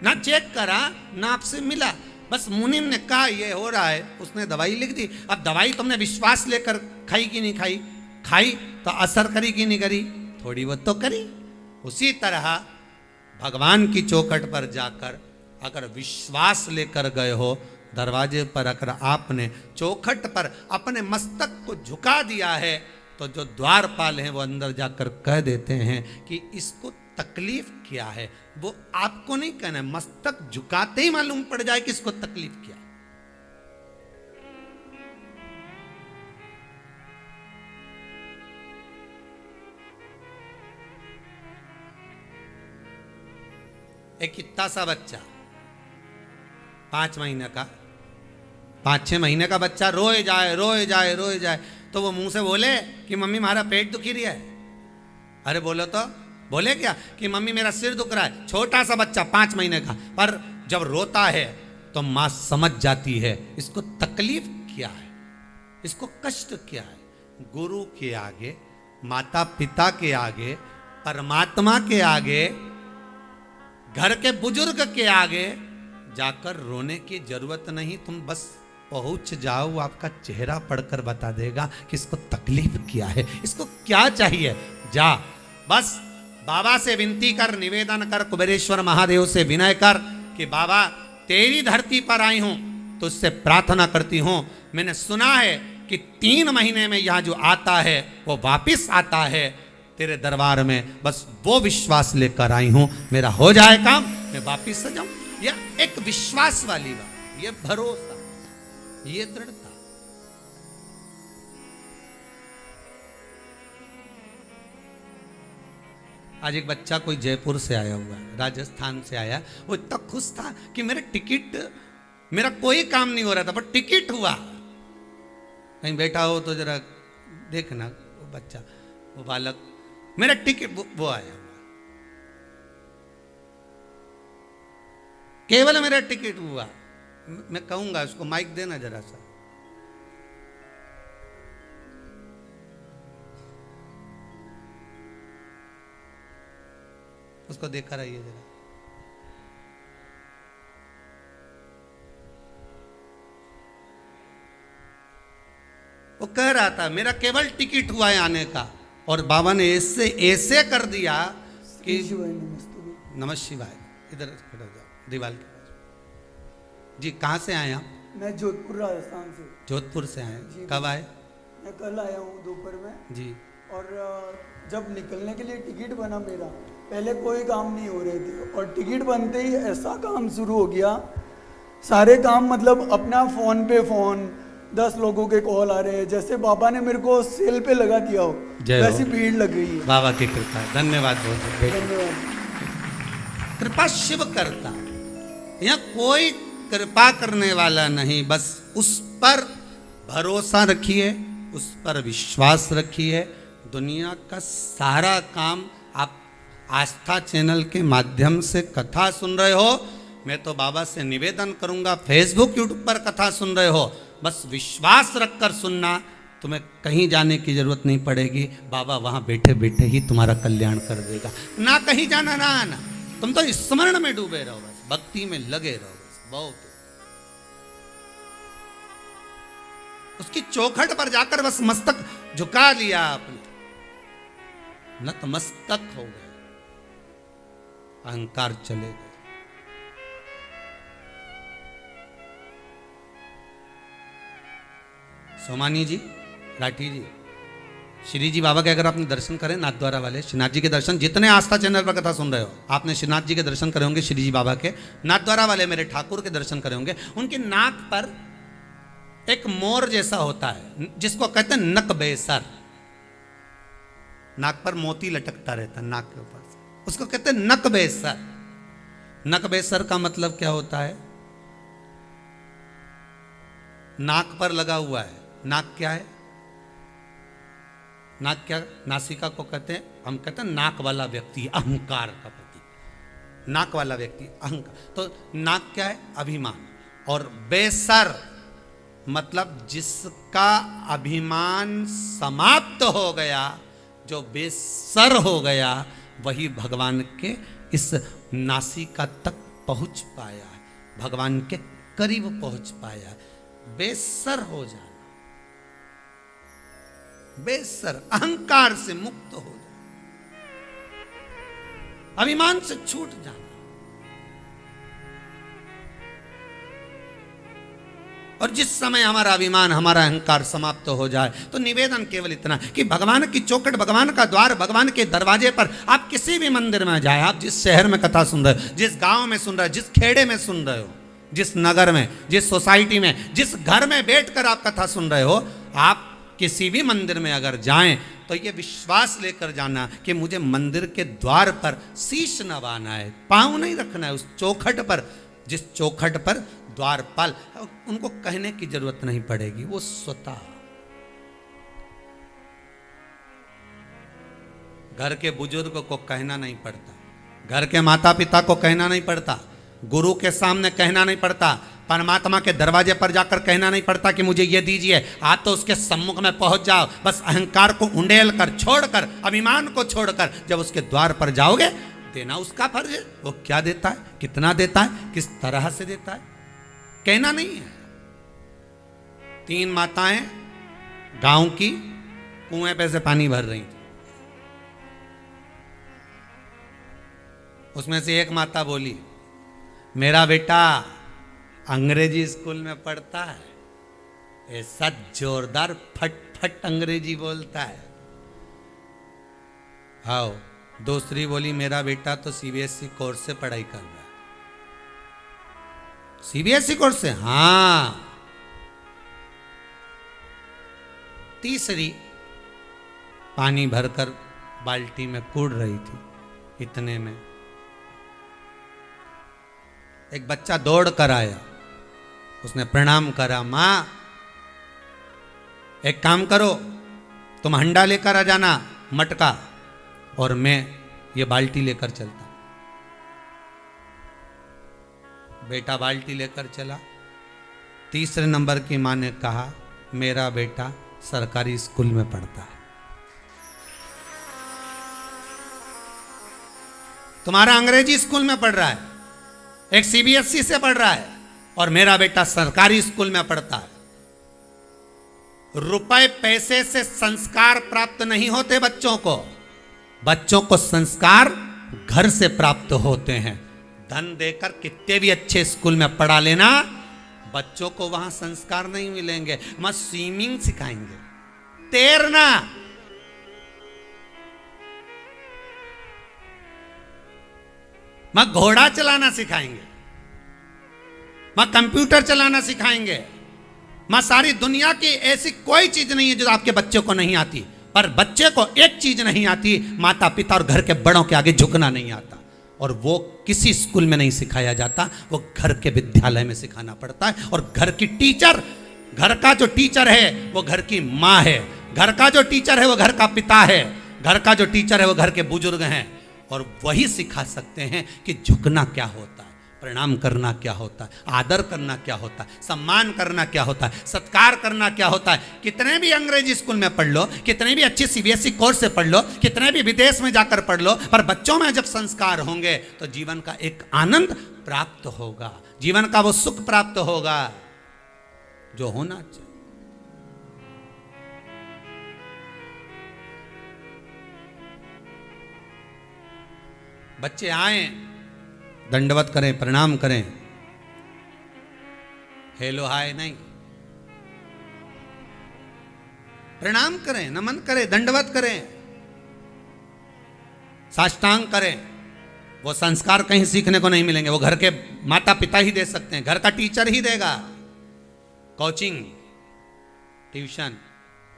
ना चेक करा, ना आपसे मिला, बस मुनीम ने कहा ये हो रहा है, उसने दवाई लिख दी। अब दवाई तुमने विश्वास लेकर खाई कि नहीं खाई, खाई तो असर करी कि नहीं करी, थोड़ी बहुत तो करी। उसी तरह भगवान की चौखट पर जाकर अगर विश्वास लेकर गए हो, दरवाजे पर अगर आपने चौखट पर अपने मस्तक को झुका दिया है, तो जो द्वारपाल हैं वो अंदर जाकर कह देते हैं कि इसको तकलीफ क्या है। वो आपको नहीं कहना है, मस्तक झुकाते ही मालूम पड़ जाए कि इसको तकलीफ क्या है। एक इतना सा बच्चा 5 महीने का, 5-6 महीने का बच्चा रोए जाए रोए जाए रोए जाए, तो वो मुंह से बोले कि मम्मी हमारा पेट दुखी रहा है। अरे बोलो तो, बोले क्या कि मम्मी मेरा सिर दुख रहा है। छोटा सा बच्चा 5 महीने का, पर जब रोता है तो मां समझ जाती है इसको तकलीफ क्या है, इसको कष्ट क्या है। गुरु के आगे, माता पिता के आगे, परमात्मा के आगे, घर के बुजुर्ग के आगे जाकर रोने की जरूरत नहीं। तुम बस पहुंच जाओ, आपका चेहरा पढ़कर बता देगा कि इसको तकलीफ क्या है, इसको क्या चाहिए। जा बस बाबा से विनती कर, निवेदन कर, कुबेरेश्वर महादेव से विनय कर कि बाबा तेरी धरती पर आई हूं, तो उससे प्रार्थना करती हूं। मैंने सुना है कि 3 महीने में यहां जो आता है वो वापिस आता है तेरे दरबार में, बस वो विश्वास लेकर आई हूं, मेरा हो जाए काम, मैं वापिस से जाऊं। यह एक विश्वास वाली बात, ये भरोसा, ये दृढ़ता। आज एक बच्चा कोई जयपुर से आया हुआ है, राजस्थान से आया, वो इतना खुश था कि मेरे टिकट, मेरा कोई काम नहीं हो रहा था पर टिकट हुआ। कहीं बैठा हो तो जरा देखना, वो बच्चा, वो बालक, मेरा टिकट, वो आया हुआ, केवल मेरा टिकट हुआ। मैं कहूंगा उसको माइक देना जरा सा। उसको देखा रहिए जरा। वो कह रहा था मेरा केवल टिकट हुआ है आने का, और बाबा ने ऐसे ऐसे कर दिया कि नमः शिवाय। इधर खड़ा जाओ दीवार के पास। जी कहाँ से आए आप? मैं जोधपुर राजस्थान से। जोधपुर से आए, कब आए? मैं कल आया हूँ दोपहर में जी। और जब निकलने के लिए टिकट बना मेरा, पहले कोई काम नहीं हो रहे थे और टिकट बनते ही ऐसा काम शुरू हो गया। सारे काम मतलब अपना फ़ोन पे फ़ोन, 10 लोगों के कॉल आ रहे हैं, जैसे बाबा ने मेरे को सेल पे लगा दिया हो, वैसी भीड़ लग गई है। बाबा की कृपा है, धन्यवाद बहुत। धन्यवाद। कृपा शिव करता, यहाँ कोई कृपा करने वाला नहीं, बस उस पर भरोसा रखिए, उस पर विश्वास रखिए। दुनिया का सारा काम आप आस्था चैनल के माध्यम से कथा सुन रहे हो, मैं तो बाबा से निवेदन करूंगा, फेसबुक यूट्यूब पर कथा सुन रहे हो, बस विश्वास रखकर सुनना, तुम्हें कहीं जाने की जरूरत नहीं पड़ेगी, बाबा वहां बैठे बैठे ही तुम्हारा कल्याण कर देगा। ना कहीं जाना ना आना, तुम तो स्मरण में डूबे रहो, बस भक्ति में लगे रहो, बस बहुत। उसकी चौखट पर जाकर बस मस्तक झुका लिया आपने, नतमस्तक हो गए, अहंकार चले गए। सोमानी जी, राठी जी, श्री जी बाबा के अगर आपने दर्शन करें, नाथद्वारा वाले श्रीनाथ जी के दर्शन, जितने आस्था चैनल पर कथा सुन रहे हो, आपने श्रीनाथ जी के दर्शन करे होंगे, श्री जी बाबा के, नाथद्वारा वाले मेरे ठाकुर के दर्शन करे होंगे। उनकी नाक पर एक मोर जैसा होता है, जिसको कहते हैं नक बेसर। नाक पर मोती लटकता रहता है नाक के ऊपर से, उसको कहते हैं नक बेसर। नक बेसर का मतलब क्या होता है? नाक पर लगा हुआ है। नाक क्या है? नाक क्या? नासिका को कहते हैं, हम कहते हैं नाक वाला व्यक्ति, अहंकार का प्रतीक। नाक वाला व्यक्ति अहंकार। तो नाक क्या है? अभिमान। और बेसर मतलब जिसका अभिमान समाप्त हो गया, जो बेसर हो गया, वही भगवान के इस नासिका तक पहुंच पाया है, भगवान के करीब पहुंच पाया है। बेसर हो जाना, बेसर, अहंकार से मुक्त हो जाना, अभिमान से छूट जाना। और जिस समय हमारा अभिमान, हमारा अहंकार समाप्त हो जाए, तो निवेदन केवल इतना कि भगवान की चौखट, भगवान का द्वार, भगवान के दरवाजे पर आप किसी भी मंदिर में जाए, आप जिस शहर में कथा सुन रहे हो, जिस गांव में सुन रहे हो, जिस खेड़े में सुन रहे हो, जिस नगर में, जिस सोसाइटी में, जिस घर में बैठकर आप कथा सुन रहे हो, आप किसी भी मंदिर में अगर जाएं तो ये विश्वास लेकर जाना कि मुझे मंदिर के द्वार पर शीश नवाना है, पांव नहीं रखना है उस चौखट पर, जिस चौखट पर द्वारपाल, उनको कहने की जरूरत नहीं पड़ेगी, वो स्वतः। घर के बुजुर्ग को कहना नहीं पड़ता, घर के माता पिता को कहना नहीं पड़ता, गुरु के सामने कहना नहीं पड़ता, परमात्मा के दरवाजे पर जाकर कहना नहीं पड़ता कि मुझे ये दीजिए। आप तो उसके सम्मुख में पहुंच जाओ, बस अहंकार को उंडेल कर, छोड़कर, अभिमान को छोड़कर जब उसके द्वार पर जाओगे, देना उसका फर्ज है। वो क्या देता है, कितना देता है, किस तरह से देता है, कहना नहीं है। 3 माताएं गांव की कुएं पे से पानी भर रही थी। उसमें से एक माता बोली, मेरा बेटा अंग्रेजी स्कूल में पढ़ता है, ऐसा जोरदार फट फट अंग्रेजी बोलता है। आओ, दूसरी बोली, मेरा बेटा तो सीबीएसई कोर्स से पढ़ाई कर रहा है। सीबीएसई कोर्स से? हाँ। तीसरी पानी भरकर बाल्टी में कूड़ रही थी। इतने में एक बच्चा दौड़ कर आया, उसने प्रणाम करा, मां एक काम करो, तुम हंडा लेकर आ जाना, मटका, और मैं ये बाल्टी लेकर चलता। बेटा बाल्टी लेकर चला। तीसरे नंबर की मां ने कहा, मेरा बेटा सरकारी स्कूल में पढ़ता है, तुम्हारा अंग्रेजी स्कूल में पढ़ रहा है, एक सीबीएसई से पढ़ रहा है, और मेरा बेटा सरकारी स्कूल में पढ़ता है। रुपए पैसे से संस्कार प्राप्त नहीं होते बच्चों को, बच्चों को संस्कार घर से प्राप्त होते हैं। धन देकर कितने भी अच्छे स्कूल में पढ़ा लेना, बच्चों को वहां संस्कार नहीं मिलेंगे। मैं स्विमिंग सिखाएंगे, तैरना, मैं घोड़ा चलाना सिखाएंगे, मैं कंप्यूटर चलाना सिखाएंगे, मैं सारी दुनिया की ऐसी कोई चीज नहीं है जो आपके बच्चे को नहीं आती। पर बच्चे को एक चीज नहीं आती, माता पिता और घर के बड़ों के आगे झुकना नहीं आता, और वो किसी स्कूल में नहीं सिखाया जाता, वो घर के विद्यालय में सिखाना पड़ता है। और घर की टीचर, घर का जो टीचर है वो घर की माँ है, घर का जो टीचर है वो घर का पिता है, घर का जो टीचर है वो घर के बुजुर्ग हैं, और वही सिखा सकते हैं कि झुकना क्या होता है। प्रणाम करना क्या होता है, आदर करना क्या होता है, सम्मान करना क्या होता है, सत्कार करना क्या होता है। कितने भी अंग्रेजी स्कूल में पढ़ लो, कितने भी अच्छे सीबीएसई कोर्स से पढ़ लो, कितने भी विदेश में जाकर पढ़ लो, पर बच्चों में जब संस्कार होंगे तो जीवन का एक आनंद प्राप्त होगा, जीवन का वो सुख प्राप्त होगा जो होना चाहिए। बच्चे आए, दंडवत करें, प्रणाम करें, हेलो हाय नहीं, प्रणाम करें, नमन करें, दंडवत करें, साष्टांग करें। वो संस्कार कहीं सीखने को नहीं मिलेंगे, वो घर के माता पिता ही दे सकते हैं, घर का टीचर ही देगा। कोचिंग ट्यूशन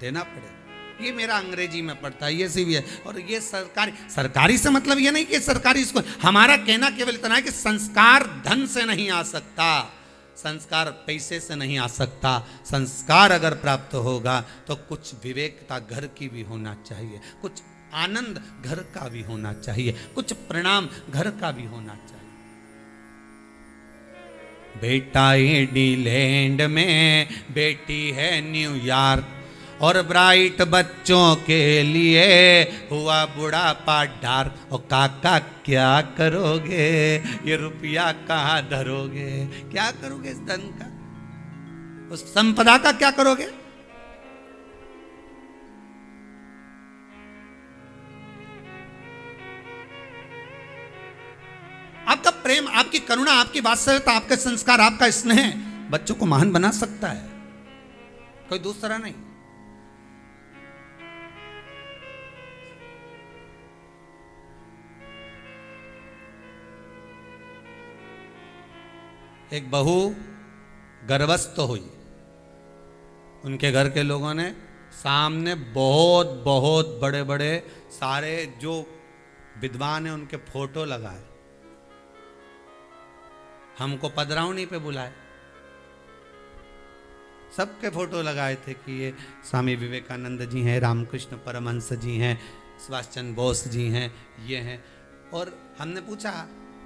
देना पड़ेगा। ये मेरा अंग्रेजी में पढ़ता है, ये सीबीएस, और ये सरकारी। सरकारी से मतलब ये नहीं कि सरकारी स्कूल। हमारा कहना केवल इतना है कि संस्कार धन से नहीं आ सकता, संस्कार पैसे से नहीं आ सकता। संस्कार अगर प्राप्त होगा तो कुछ विवेकता घर की भी होना चाहिए, कुछ आनंद घर का भी होना चाहिए, कुछ प्रणाम घर का भी होना चाहिए। बेटा इंग्लैंड में, बेटी है न्यूयॉर्क, और ब्राइट बच्चों के लिए हुआ बुढ़ापा डार्क। और काका क्या करोगे, ये रुपया कहाँ धरोगे, क्या करोगे इस धन का, उस संपदा का क्या करोगे। आपका प्रेम, आपकी करुणा, आपकी वात्सल्यता, आपके संस्कार, आपका स्नेह बच्चों को महान बना सकता है, कोई दूसरा नहीं। एक बहू गर्भस्थ हुई, उनके घर के लोगों ने सामने बहुत बहुत बड़े बड़े सारे जो विद्वान हैं उनके फोटो लगाए, हमको पदरावनी पे बुलाए, सबके फोटो लगाए थे कि ये स्वामी विवेकानंद जी हैं, रामकृष्ण परमहंस जी हैं, सुभाष चंद्र बोस जी हैं, ये हैं। और हमने पूछा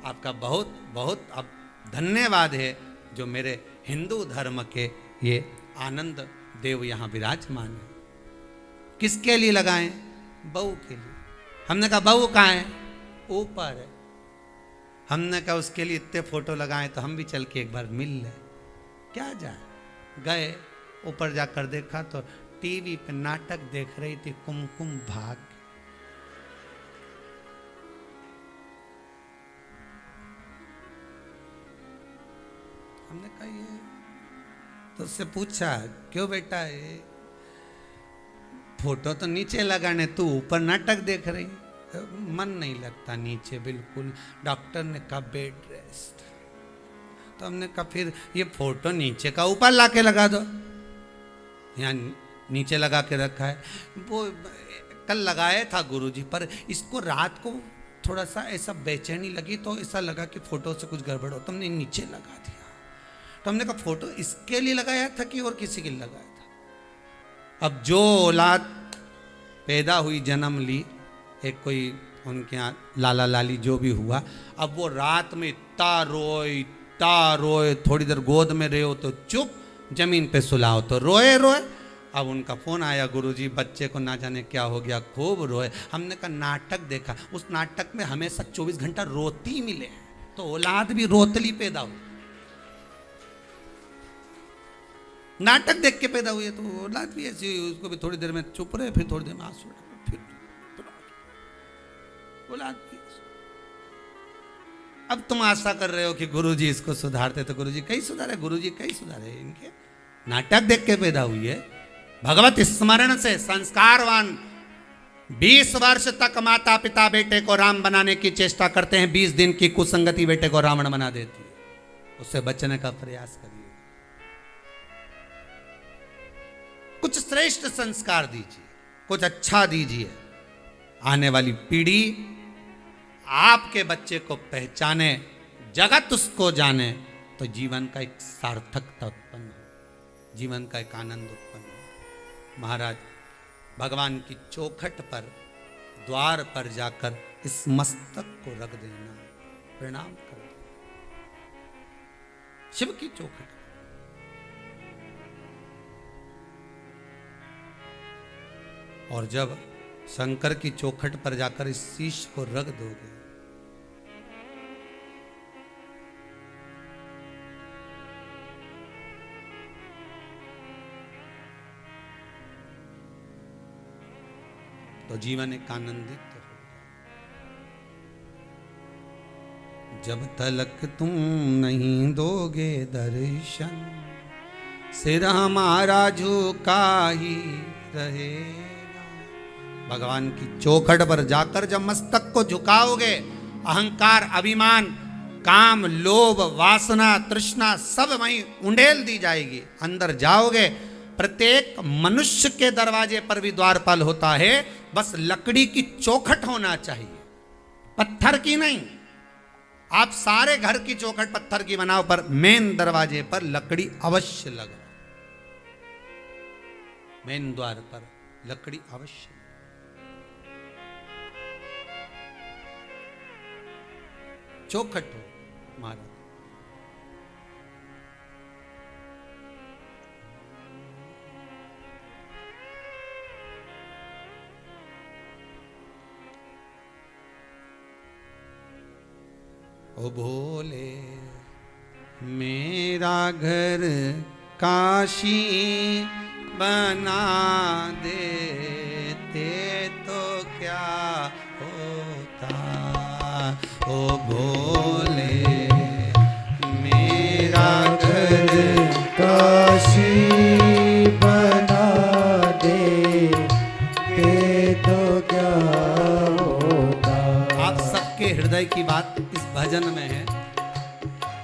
आपका बहुत बहुत अब धन्यवाद है जो मेरे हिंदू धर्म के ये आनंद देव यहाँ विराजमान है। किसके लिए लगाए, बहू के लिए। हमने कहा बहू कहाँ है, ऊपर है। हमने कहा उसके लिए इतने फोटो लगाए तो हम भी चल के एक बार मिल ले, क्या जाए। गए, ऊपर जाकर देखा तो टीवी पे नाटक देख रही थी, कुमकुम भाग्य। हमने कहा ये, तो उससे पूछा क्यों बेटा, ये फोटो तो नीचे लगाने, तू ऊपर नाटक देख रही। मन नहीं लगता नीचे बिल्कुल, डॉक्टर ने कहा बेड रेस्ट। तो हमने कहा फिर ये फोटो नीचे का ऊपर लाके लगा दो, यहाँ नीचे लगा के रखा है। वो कल लगाया था गुरुजी, पर इसको रात को थोड़ा सा ऐसा बेचैनी लगी तो ऐसा लगा कि फोटो से कुछ गड़बड़ हो, तो हमने नीचे लगा दिया। तो हमने कहा फोटो इसके लिए लगाया था कि और किसी के लिए लगाया था। अब जो औलाद पैदा हुई, जन्म ली, एक कोई उनके यहाँ लाला लाली जो भी हुआ, अब वो रात में इतना रोए, थोड़ी देर गोद में रहे हो तो चुप, जमीन पे सुलाओ तो रोए। अब उनका फोन आया, गुरुजी बच्चे को ना जाने क्या हो गया, खूब रोए। हमने कहा नाटक देखा, उस नाटक में हमेशा 24 घंटा रोती मिले, तो औलाद भी रोतली पैदा हुई। नाटक देख के पैदा हुई है तो औलाद भी ऐसी हुई, उसको भी थोड़ी देर में चुप रहे, फिर थोड़ी देर में आंसू, फिर औलाद भी। अब तुम आशा कर रहे हो कि गुरुजी इसको सुधारते, तो गुरुजी कहीं सुधारे, गुरुजी कहीं सुधारे, इनके नाटक देख के पैदा हुई है। भगवत स्मरण से संस्कारवान 20 वर्ष तक माता पिता बेटे को राम बनाने की चेष्टा करते हैं, 20 दिन की कुसंगति बेटे को रावण बना देती है। उससे बचने का प्रयास करिए, कुछ श्रेष्ठ संस्कार दीजिए, कुछ अच्छा दीजिए। आने वाली पीढ़ी आपके बच्चे को पहचाने, जगत उसको जाने, तो जीवन का एक सार्थकता उत्पन्न हो, जीवन का एक आनंद उत्पन्न हो। महाराज भगवान की चौखट पर, द्वार पर जाकर इस मस्तक को रख देना, प्रणाम कर देना। शिव की चौखट। और जब शंकर की चौखट पर जाकर इस शीश को रख दोगे, तो जीवन एक आनंदित होगा। जब तलक तुम नहीं दोगे दर्शन, सिर हमारा झुका ही रहेगा। भगवान की चौखट पर जाकर जब मस्तक को झुकाओगे, अहंकार, अभिमान, काम, लोभ, वासना, तृष्णा सब वहीं उंडेल दी जाएगी। अंदर जाओगे, प्रत्येक मनुष्य के दरवाजे पर भी द्वारपाल होता है, बस लकड़ी की चौखट होना चाहिए, पत्थर की नहीं। आप सारे घर की चौखट पत्थर की बनाओ, पर मेन दरवाजे पर लकड़ी अवश्य लगाओ। मेन द्वार पर लकड़ी अवश्य। चौखट हो महाराज। ओ भोले मेरा घर काशी बना देते तो क्या होता। ओ भोले मेरा घर काशी बना दे तो क्या होता। आप सबके हृदय की बात इस भजन में है।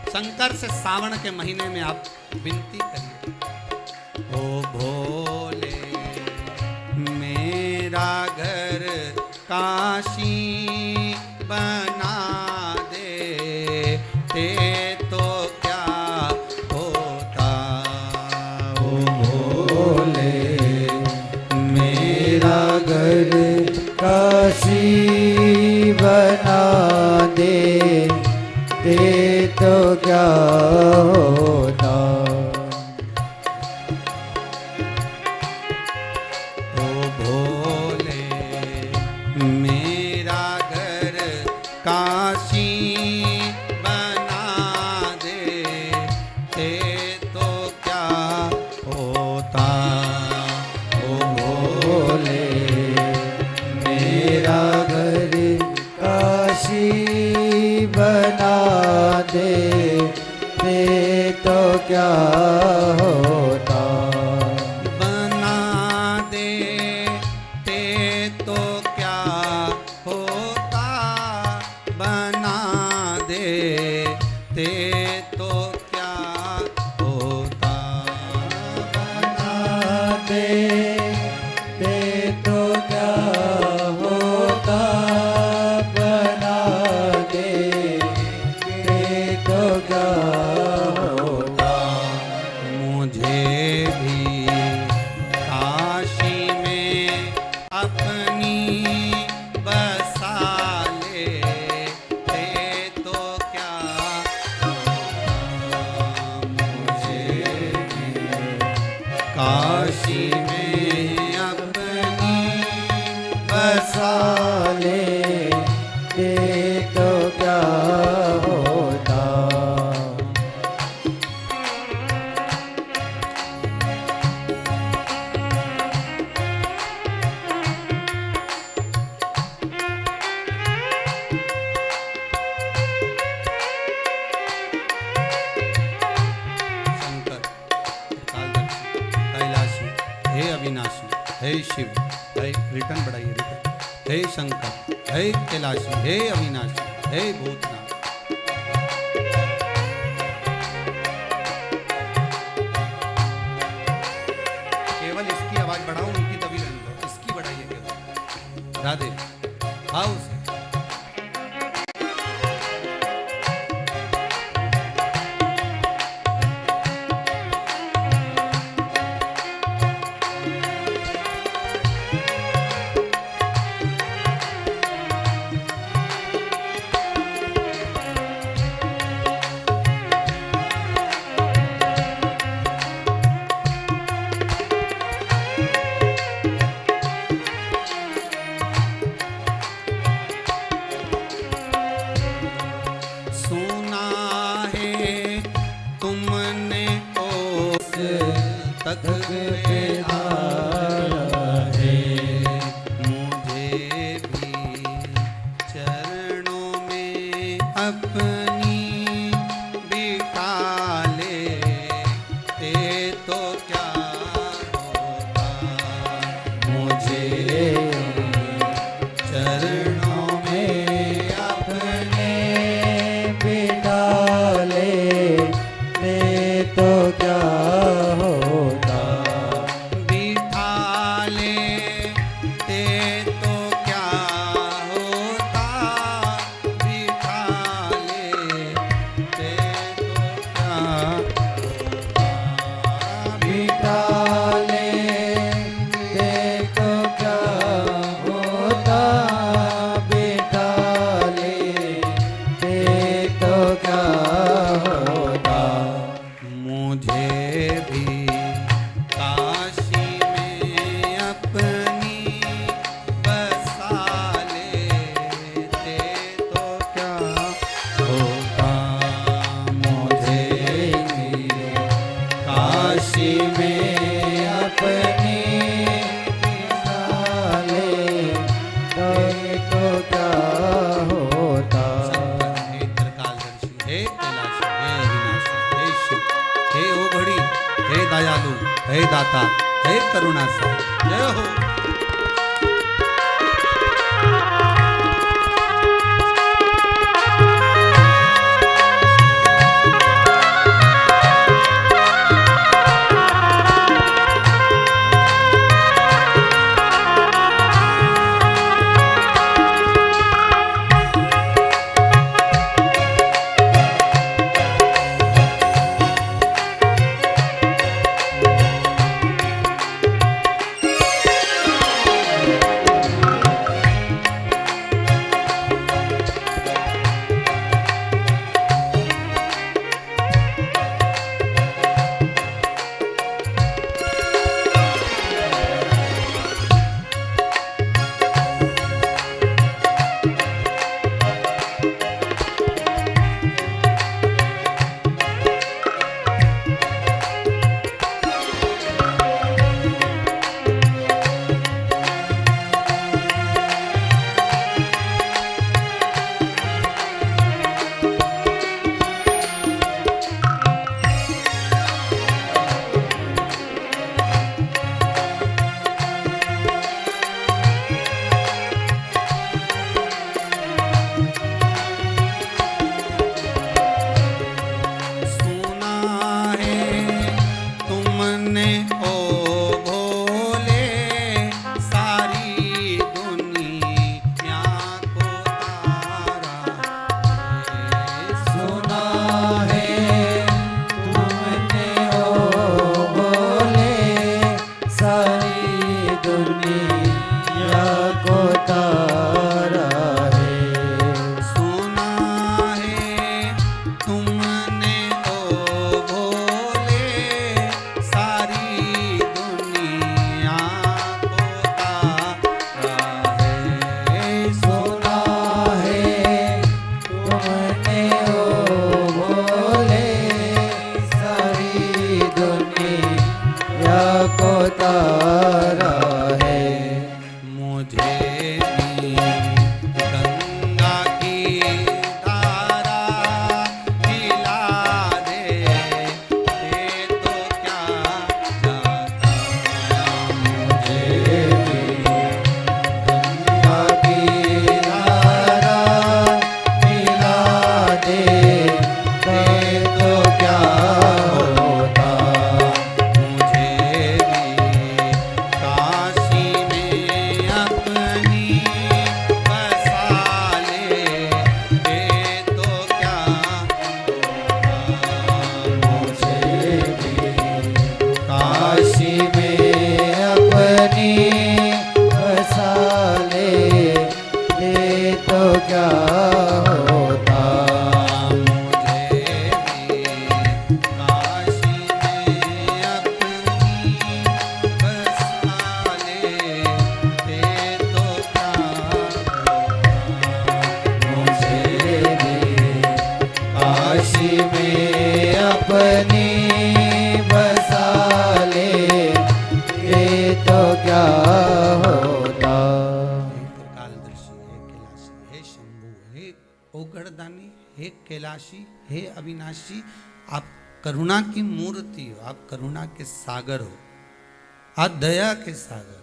शंकर से सावन के महीने में आप विनती करिए, ओ भोले मेरा घर काशी बना दे ते तो क्या होता। ओ भोले मेरा घर काशी बना दे तो क्या होता। ओ भोले मेरा घर काशी बना दे ते तो क्या होता। ओ भोले मेरा घर काशी बना दे तो क्या होता। बना दे ते तो क्या होता। बना दे ते तो क्या होता। बना दे तो क्या होता। बना दे तो क्या होता। मुझे भी काशी में अपनी बसा ले ते तो क्या होता। मुझे भी काशी में अपनी बसा ले तो क्या होता। शंकर, कालदर्शी, कैलाशी, हे अविनाशी, हे शिव, हे रिटर्न बढ़ाइए रिटर्न, हे शंकर, हे कैलाशी, हे अविनाशी, हे भूतनाथ। केवल इसकी आवाज बढ़ाओ, उनकी तभी रहने दो, इसकी बढ़ाइए केवल। राधे आओ उसे। अपनी बिठा लेते तो क्या होता, मुझे चरणों में अपने बिठा लेते तो क्या होता, बिठा लेते तो क्या होता, बिठा लेते तो क्या होता, बिठा लेते तो क्या होता, बिठा लेते तो क्या होता, मुझे भी काशी में अपनी बसा लेते तो क्या होता, मुझे भी काशी में अपनी बसा लेते तो क्या होता, हे त्रिकालदर्शी, हे कैलाशी, हे अविनाशी, हे शिव, हे ओघड़ी, हे दयालु, हे दाता, हे करुणासा, जय हो। ओ गणदानी, हे कैलाशी, हे अविनाशी, आप करुणा की मूर्ति हो, आप करुणा के सागर हो, आप दया के सागर।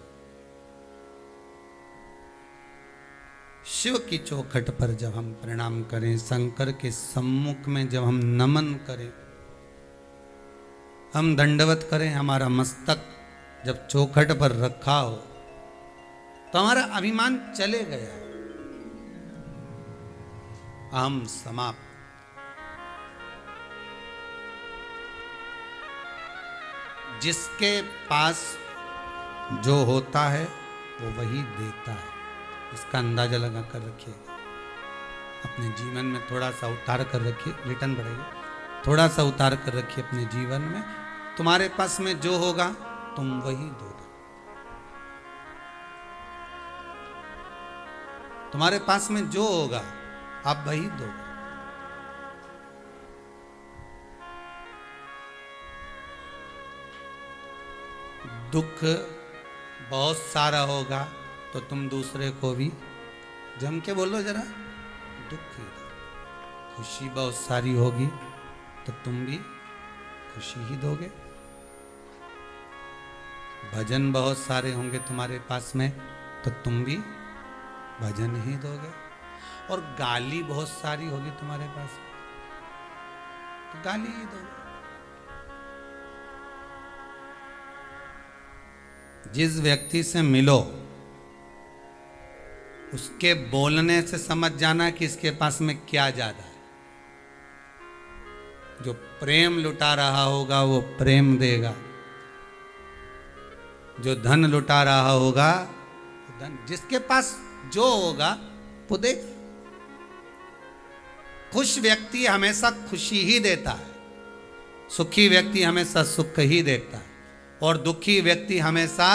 शिव की चौखट पर जब हम प्रणाम करें, शंकर के सम्मुख में जब हम नमन करें, हम दंडवत करें, हमारा मस्तक जब चौखट पर रखा हो तो हमारा अभिमान चले गया, अहम समाप्त। जिसके पास जो होता है वो वही देता है, इसका अंदाजा लगा कर रखिए। अपने जीवन में थोड़ा सा उतार कर रखिए, रिटर्न बढ़ाइए, थोड़ा सा उतार कर रखिए अपने जीवन में। तुम्हारे पास में जो होगा तुम वही दोगे, तुम्हारे पास में जो होगा आप वही दोगे। दुख बहुत सारा होगा तो तुम दूसरे को भी जम के बोलो जरा, दुख ही दो। खुशी बहुत सारी होगी तो तुम भी खुशी ही दोगे। भजन बहुत सारे होंगे तुम्हारे पास में तो तुम भी भजन ही दोगे। और गाली बहुत सारी होगी तुम्हारे पास में तो गाली ही दोगे। जिस व्यक्ति से मिलो उसके बोलने से समझ जाना कि इसके पास में क्या ज्यादा है। जो प्रेम लुटा रहा होगा वो प्रेम देगा, जो धन लुटा रहा होगा वो धन, जिसके पास जो होगा वो देगा। खुश व्यक्ति हमेशा खुशी ही देता है, सुखी व्यक्ति हमेशा सुख ही देता है, और दुखी व्यक्ति हमेशा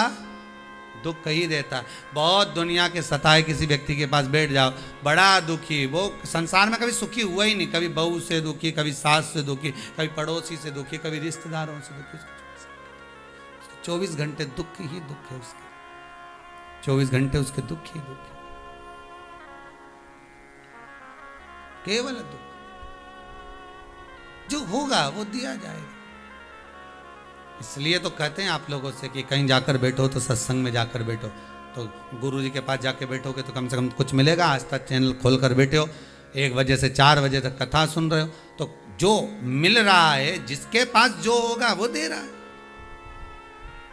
दुख ही देता है। बहुत दुनिया के सताए किसी व्यक्ति के पास बैठ जाओ, बड़ा दुखी, वो संसार में कभी सुखी हुआ ही नहीं। कभी बहू से दुखी, कभी सास से दुखी, कभी पड़ोसी से दुखी, कभी रिश्तेदारों से दुखी। 24 घंटे दुख ही दुख है उसके, 24 घंटे उसके दुख ही दुख है, केवल दुख। जो होगा वो दिया जाएगा। इसलिए तो कहते हैं आप लोगों से कि कहीं जाकर बैठो तो सत्संग में जाकर बैठो। तो गुरु जी के पास जाके बैठोगे तो कम से कम कुछ मिलेगा। आज तक चैनल खोल कर बैठे हो, 1 बजे से 4 बजे तक कथा सुन रहे हो, तो जो मिल रहा है, जिसके पास जो होगा वो दे रहा है।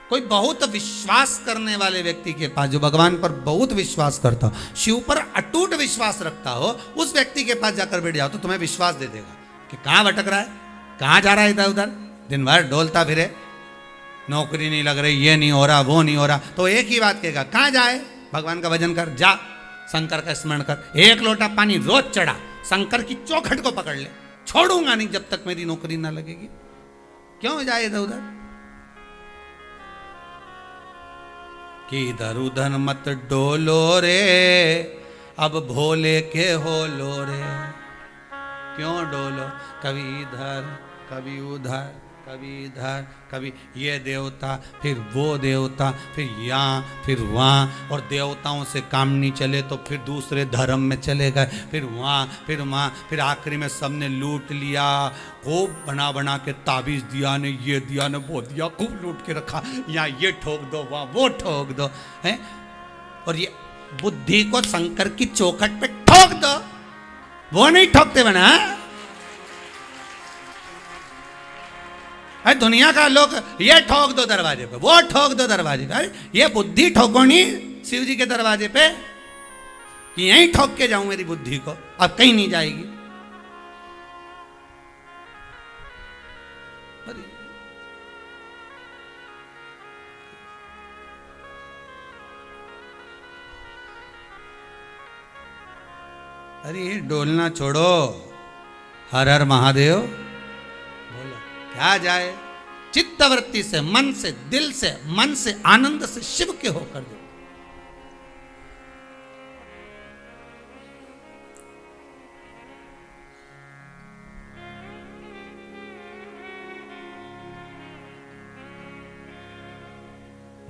कोई बहुत विश्वास करने वाले व्यक्ति के पास, जो भगवान पर बहुत विश्वास करता हो, शिव पर अटूट विश्वास रखता हो, उस व्यक्ति के पास जाकर बैठ जाओ तो तुम्हें विश्वास दे देगा कि कहाँ भटक रहा है, कहाँ जा रहा है इधर उधर, दिन भर डोलता फिरे, नौकरी नहीं लग रही, ये नहीं हो रहा, वो नहीं हो रहा, तो एक ही बात कहेगा, कहाँ जाए, भगवान का भजन कर, जा शंकर का स्मरण कर, 1 लोटा पानी रोज चढ़ा, शंकर की चौखट को पकड़ ले, छोड़ूंगा नहीं जब तक मेरी नौकरी ना लगेगी। क्यों जाए इधर उधर, कि इधर उधर मत डोलो रे, अब भोले के हो लो रे। क्यों डोलो, कभी इधर कभी उधर, कभी इधर, कभी ये देवता, फिर वो देवता, फिर यहाँ फिर वहाँ, और देवताओं से काम नहीं चले तो फिर दूसरे धर्म में चले गए, फिर वहाँ फिर वहाँ, फिर आखिरी में सबने लूट लिया, खूब बना बना के ताबीज दिया ने, ये दिया ने, वो दिया, खूब लूट के रखा, यहाँ ये ठोक दो, वहाँ वो ठोक दो है। और ये बुद्धि को शंकर की चौखट पे ठोक दो, वो नहीं ठोकते बना। दुनिया का लोग ये ठोक दो दरवाजे पे, वो ठोक दो दरवाजे पे, ये बुद्धि ठोको नहीं शिव जी के दरवाजे पे कि यहीं ठोक के जाऊं मेरी बुद्धि को, अब कहीं नहीं जाएगी। अरे डोलना छोड़ो, हर हर महादेव बोलो, क्या जाए, चित्तवृत्ति से, मन से, दिल से, मन से, आनंद से शिव के होकर दो।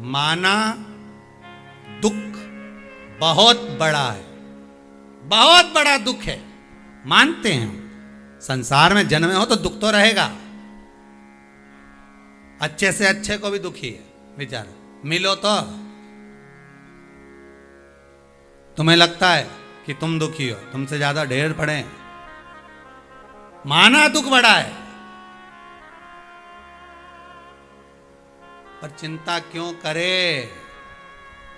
माना दुख बहुत बड़ा है, बहुत बड़ा दुख है, मानते हैं। संसार में जन्मे हो तो दुख तो रहेगा, अच्छे से अच्छे को भी दुखी है बेचारा, मिलो तो तुम्हें लगता है कि तुम दुखी हो, तुमसे ज्यादा ढेर पड़े हैं, माना दुख बड़ा है, पर चिंता क्यों करे,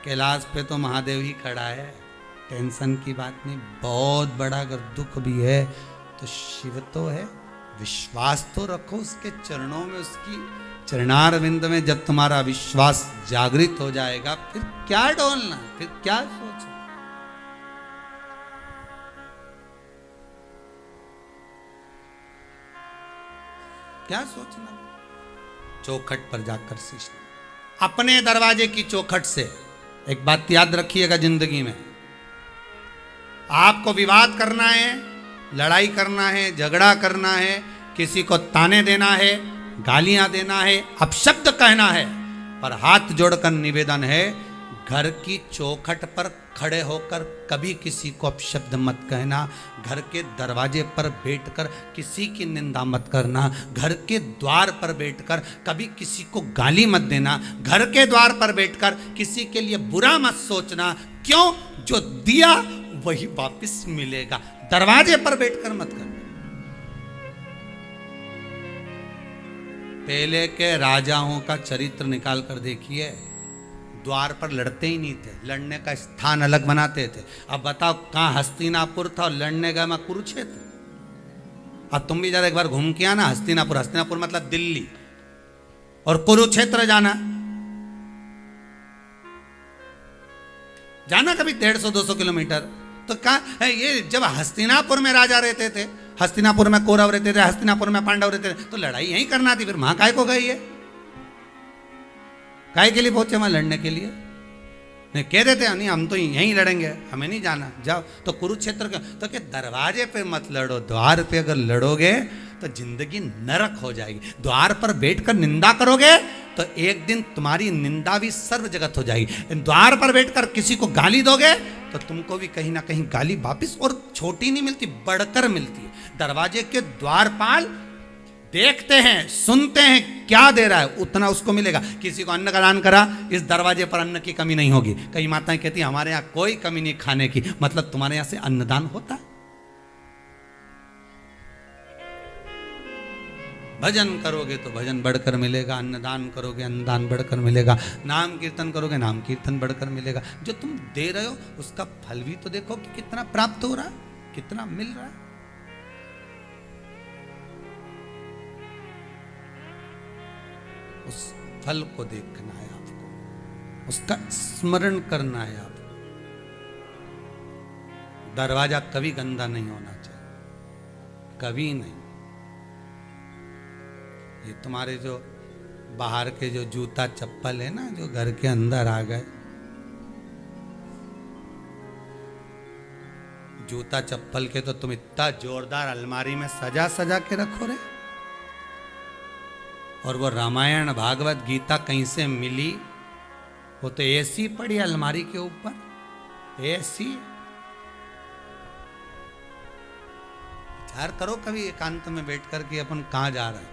कैलाश पे तो महादेव ही खड़ा है, टेंशन की बात नहीं। बहुत बड़ा अगर दुख भी है तो शिव तो है, विश्वास तो रखो उसके चरणों में, उसकी चरणारविंद में। जब तुम्हारा विश्वास जागृत हो जाएगा फिर क्या डोलना, फिर क्या सोचना, क्या सोचना। चौखट पर जाकर शीश, अपने दरवाजे की चौखट से एक बात याद रखिएगा, जिंदगी में आपको विवाद करना है, लड़ाई करना है, झगड़ा करना है, किसी को ताने देना है, गालियां देना है, अपशब्द कहना है, पर हाथ जोड़कर निवेदन है, घर की चौखट पर खड़े होकर कभी किसी को अपशब्द मत कहना, घर के दरवाजे पर बैठकर किसी की निंदा मत करना, घर के द्वार पर बैठकर कभी किसी को गाली मत देना, घर के द्वार पर बैठकर किसी के लिए बुरा मत सोचना। क्यों? जो दिया वही वापस मिलेगा, दरवाजे पर बैठकर मत करना। पहले के राजाओं का चरित्र निकाल कर देखिए, द्वार पर लड़ते ही नहीं थे, लड़ने का स्थान अलग बनाते थे। अब बताओ कहाँ हस्तिनापुर था और लड़ने का मैं कुरुक्षेत्र। अब तुम भी जरा एक बार घूम के आना हस्तिनापुर, हस्तिनापुर मतलब दिल्ली, और कुरुक्षेत्र जाना कभी 150-200 किलोमीटर तो कहा ये। जब हस्तिनापुर में राजा रहते थे, हस्तिनापुर में कौरव रहते थे, हस्तिनापुर में पांडव रहते थे, तो लड़ाई यहीं करना थी, फिर वहां काय को गई है, काय के लिए पहुंचे वहां लड़ने के लिए? नहीं कह देते नहीं हम तो यहीं लड़ेंगे, हमें नहीं जाना, जाओ। तो कुरुक्षेत्र का तो क्या दरवाजे पे मत लड़ो, द्वार पे अगर लड़ोगे तो जिंदगी नरक हो जाएगी। द्वार पर बैठकर निंदा करोगे तो एक दिन तुम्हारी निंदा भी सर्व जगत हो जाएगी। द्वार पर बैठकर किसी को गाली दोगे तो तुमको भी कहीं ना कहीं गाली वापिस, और छोटी नहीं मिलती, बढ़कर मिलती है। दरवाजे के द्वारपाल देखते हैं, सुनते हैं, क्या दे रहा है उतना उसको मिलेगा। किसी को अन्न का दान करा, इस दरवाजे पर अन्न की कमी नहीं होगी। कई माताएं कहती हमारे यहाँ कोई कमी नहीं खाने की, मतलब तुम्हारे यहाँ से अन्नदान होता। भजन करोगे तो भजन बढ़कर मिलेगा, अन्नदान करोगे अन्नदान बढ़कर मिलेगा, नाम कीर्तन करोगे नाम कीर्तन बढ़कर मिलेगा। जो तुम दे रहे हो उसका फल भी तो देखो कि कितना प्राप्त हो रहा है, कितना मिल रहा है। उस फल को देखना है आपको, उसका स्मरण करना है आपको। दरवाजा कभी गंदा नहीं होना चाहिए, कभी नहीं। ये तुम्हारे जो बाहर के जो जूता चप्पल है ना, जो घर के अंदर आ गए, जूता चप्पल के तो तुम इतना जोरदार अलमारी में सजा सजा के रखो रे। और वो रामायण भागवत गीता कहीं से मिली? वो तो ऐसी पड़ी अलमारी के ऊपर, ऐसी। विचार करो कभी एकांत में बैठ कर के अपन कहाँ जा रहे हैं,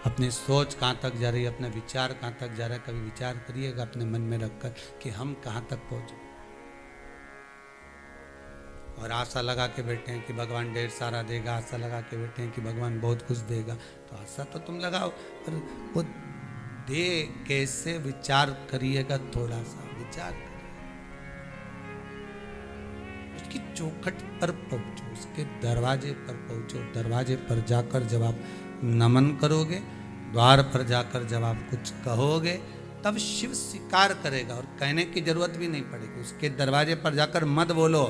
अपनी सोच कहाँ तक जा रही है, अपने विचार कहाँ तक जा रहा है। कभी विचार करिएगा अपने मन में रखकर कि हम कहाँ तक पहुँचे। और आशा लगा के बैठे हैं कि भगवान ढेर सारा देगा, आशा लगा के बैठे हैं कि भगवान बहुत कुछ देगा। तो आशा तो तुम लगाओ, पर वो दे कैसे, विचार करिएगा, थोड़ा सा विचार करिए। उसकी चौखट पर पहुंचो, उसके दरवाजे पर पहुंचो। दरवाजे पर जाकर जब आप नमन करोगे, द्वार पर जाकर जब आप कुछ कहोगे, तब शिव स्वीकार करेगा और कहने की जरूरत भी नहीं पड़ेगी। उसके दरवाजे पर जाकर मत बोलो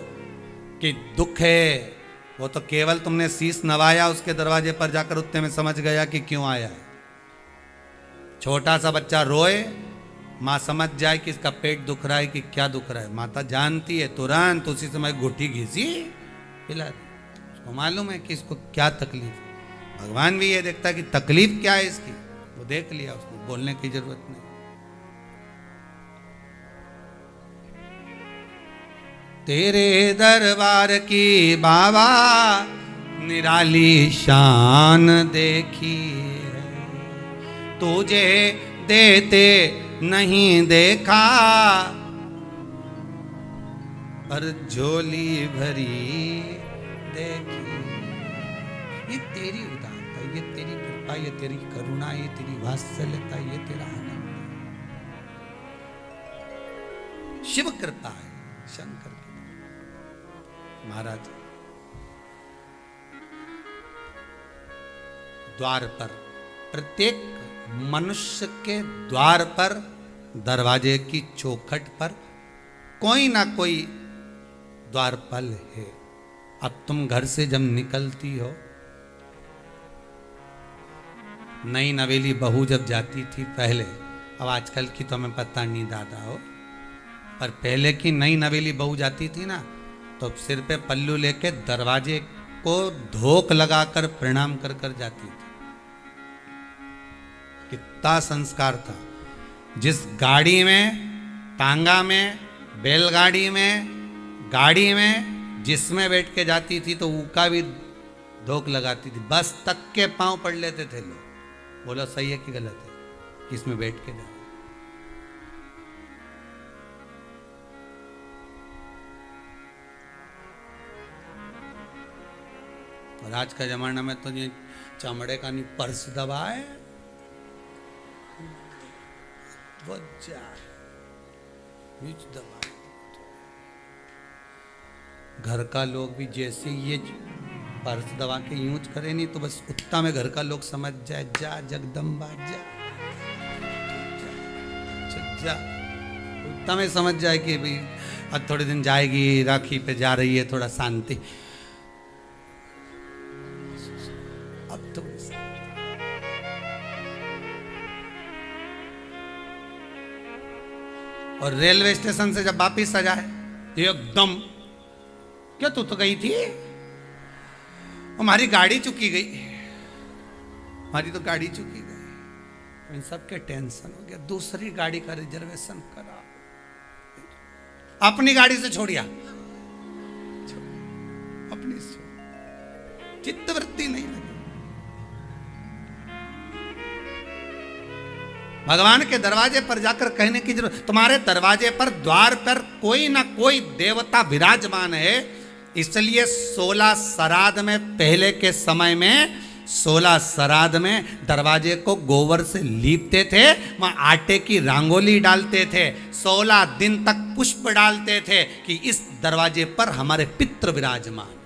कि दुख है, वो तो केवल तुमने शीश नवाया, उसके दरवाजे पर जाकर उतने में समझ गया कि क्यों आया है। छोटा सा बच्चा रोए, माँ समझ जाए कि इसका पेट दुख रहा है कि क्या दुख रहा है, माता जानती है, तुरंत उसी समय घुट्टी घिसी पिला दी। उसको मालूम है कि इसको क्या तकलीफ है। भगवान भी ये देखता है कि तकलीफ क्या है इसकी, वो देख लिया, उसको बोलने की जरूरत नहीं। तेरे दरबार की बाबा निराली शान देखी है, तुझे देते नहीं देखा, पर झोली भरी देखी। ये तेरी उदारता, ये तेरी कृपा, ये तेरी करुणा, ये तेरी वात्सल्यता, ये तेरा आनंद, शिव कृपा है, शंकर की। महाराज द्वार पर, प्रत्येक मनुष्य के द्वार पर, दरवाजे की चौखट पर कोई ना कोई द्वारपाल है। अब तुम घर से जब निकलती हो, नई नवेली बहू जब जाती थी पहले, अब आजकल की तो हमें पता नहीं दादा हो, पर पहले की नई नवेली बहू जाती थी ना, तो सिर पे पल्लू लेके दरवाजे को धोक लगाकर प्रणाम कर कर जाती थी। कितना संस्कार था। जिस गाड़ी में, टांगा में, बैलगाड़ी में, गाड़ी में जिसमें बैठ के जाती थी तो ऊका भी धोक लगाती थी, बस तक के पांव पड़ लेते थे लोग। बोलो सही है कि गलत है कि इसमें बैठ के जा। और आज का जमाना में तो ये चमड़े का नहीं, पर्स दबाए वो जाए, दबाए। घर का लोग भी जैसे ये पर्स दबा के यूज करे नहीं तो बस उतना में घर का लोग समझ जाए, जा जगदम्बा जा, जा उतना में समझ जाए कि भाई अब थोड़े दिन जाएगी, राखी पे जा रही है, थोड़ा शांति। अब तो और रेलवे स्टेशन से जब वापिस आ जाए एकदम, क्या तू तो गई थी, हमारी गाड़ी चुकी गई, हमारी तो गाड़ी चुकी गई। इन सबके टेंशन हो गया, दूसरी गाड़ी का रिजर्वेशन करा, अपनी गाड़ी से छोड़िया, अपनी से चित्तवृत्ति नहीं लगी। भगवान के दरवाजे पर जाकर कहने की जरूरत, तुम्हारे दरवाजे पर, द्वार पर कोई ना कोई देवता विराजमान है। इसलिए 16 श्राद्ध में, पहले के समय में 16 श्राद्ध में दरवाजे को गोबर से लीपते थे, वहां आटे की रंगोली डालते थे, 16 दिन तक पुष्प डालते थे कि इस दरवाजे पर हमारे पितृ विराजमान।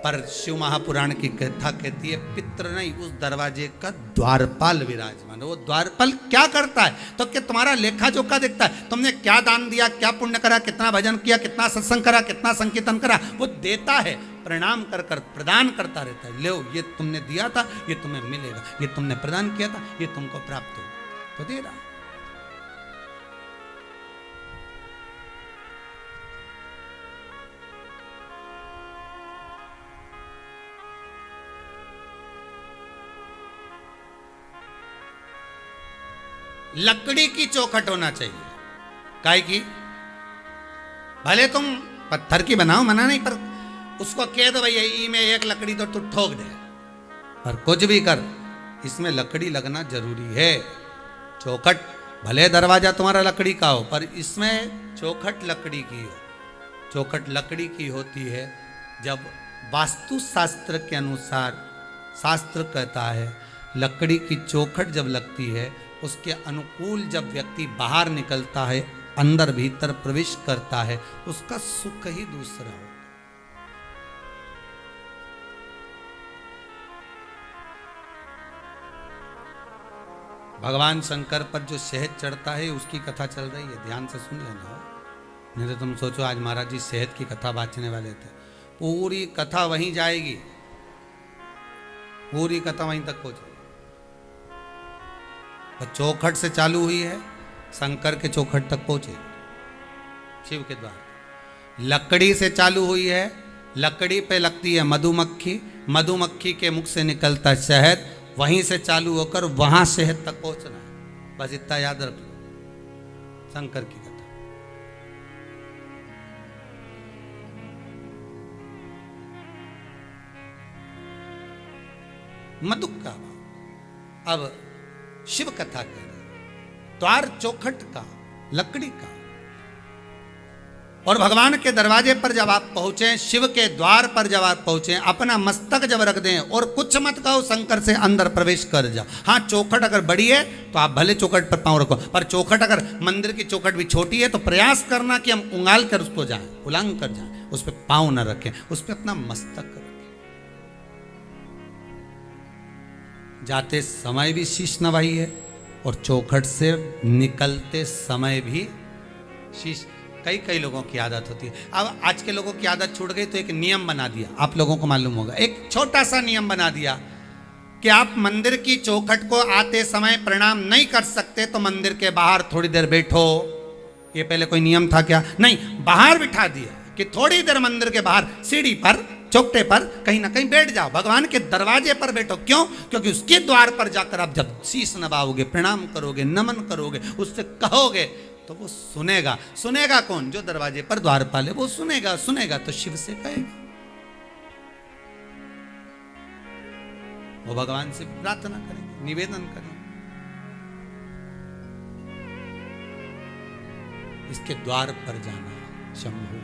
पर शिव महापुराण की कथा कहती है पितृ नहीं, उस दरवाजे का द्वारपाल विराजमान। वो द्वारपाल क्या करता है तो कि तुम्हारा लेखा जोखा देखता है, तुमने क्या दान दिया, क्या पुण्य करा, कितना भजन किया, कितना सत्संग करा, कितना संकीर्तन करा, वो देता है, प्रणाम कर कर प्रदान करता रहता है। लो ये तुमने दिया था, ये तुम्हें मिलेगा, ये तुमने प्रदान किया था, ये तुमको प्राप्त होगा, तो दे रहा। लकड़ी की चौखट होना चाहिए, काय की, भले तुम पत्थर की बनाओ, मना नहीं, पर उसको कह दो भैया ई में एक लकड़ी तो तू ठोक दे, पर कुछ भी कर, इसमें लकड़ी लगना जरूरी है। चौखट भले दरवाजा तुम्हारा लकड़ी का हो, पर इसमें चौखट लकड़ी की हो। चौखट लकड़ी की होती है जब वास्तु शास्त्र के अनुसार, शास्त्र कहता है लकड़ी की चौखट जब लगती है, उसके अनुकूल जब व्यक्ति बाहर निकलता है, अंदर भीतर प्रवेश करता है, उसका सुख ही दूसरा हो। भगवान शंकर पर जो शहद चढ़ता है उसकी कथा चल रही है, ध्यान से सुन लेना हो, नहीं तो तुम सोचो आज महाराज जी शहद की कथा बांटने वाले थे। पूरी कथा वहीं जाएगी, पूरी कथा वहीं तक पहुंचेगी। चौखट से चालू हुई है, शंकर के चौखट तक पहुंचे, शिव के द्वार। लकड़ी से चालू हुई है, लकड़ी पे लगती है मधुमक्खी, मधुमक्खी के मुख से निकलता है शहद, वहीं से चालू होकर वहां शहद तक पहुंचना है। बस इतना याद रख लो शंकर की कथा। मधुक का भाव। अब शिव कथा कर रहे, द्वार चौखट का, लकड़ी का, और भगवान के दरवाजे पर जब आप पहुंचे, शिव के द्वार पर जब आप पहुंचे, अपना मस्तक जब रख दें और कुछ मत कहो, शंकर से अंदर प्रवेश कर जाओ। हाँ, चौखट अगर बड़ी है तो आप भले चौखट पर पांव रखो, पर चौखट अगर मंदिर की चौखट भी छोटी है तो प्रयास करना कि हम उंगाल कर उसको जाएं, उलांग कर जाएं, उस पर पांव न रखें, उस पर अपना मस्तक रखें। जाते समय भी शीश नवाई है और चौखट से निकलते समय भी शीश। कई कई लोगों की आदत होती है। अब आज के लोगों की आदत छूट गई तो एक नियम बना दिया, आप लोगों को मालूम होगा, एक छोटा सा नियम बना दिया कि आप मंदिर की चौखट को आते समय प्रणाम नहीं कर सकते तो मंदिर के बाहर थोड़ी देर बैठो। ये पहले कोई नियम था क्या? नहीं, बाहर बिठा दिया कि थोड़ी देर मंदिर के बाहर सीढ़ी पर, चौकटे पर कहीं ना कहीं बैठ जाओ, भगवान के दरवाजे पर बैठो। क्यों? क्योंकि उसके द्वार पर जाकर आप जब शीश नवाओगे, प्रणाम करोगे, नमन करोगे, उससे कहोगे तो वो सुनेगा। सुनेगा कौन? जो दरवाजे पर द्वारपाल है, वो सुनेगा। सुनेगा तो शिव से कहेगा, वो भगवान से प्रार्थना करेंगे, निवेदन करेंगे। इसके द्वार पर जाना है शंभू,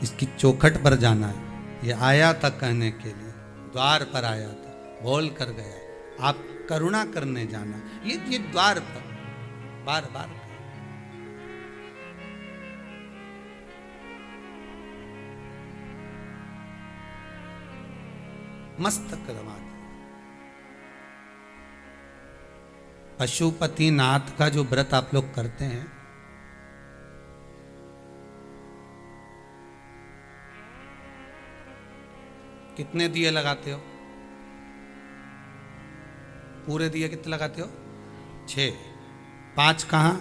इसकी चौखट पर जाना है। ये आया था कहने के लिए, द्वार पर आया था, बोल कर गया। आप करुणा करने जाना, ये द्वार पर बार बार। मस्तक रवा दे। पशुपति नाथ का जो व्रत आप लोग करते हैं, कितने दिए लगाते हो? पूरे दिए कितने लगाते हो? 6। 5 कहाँ?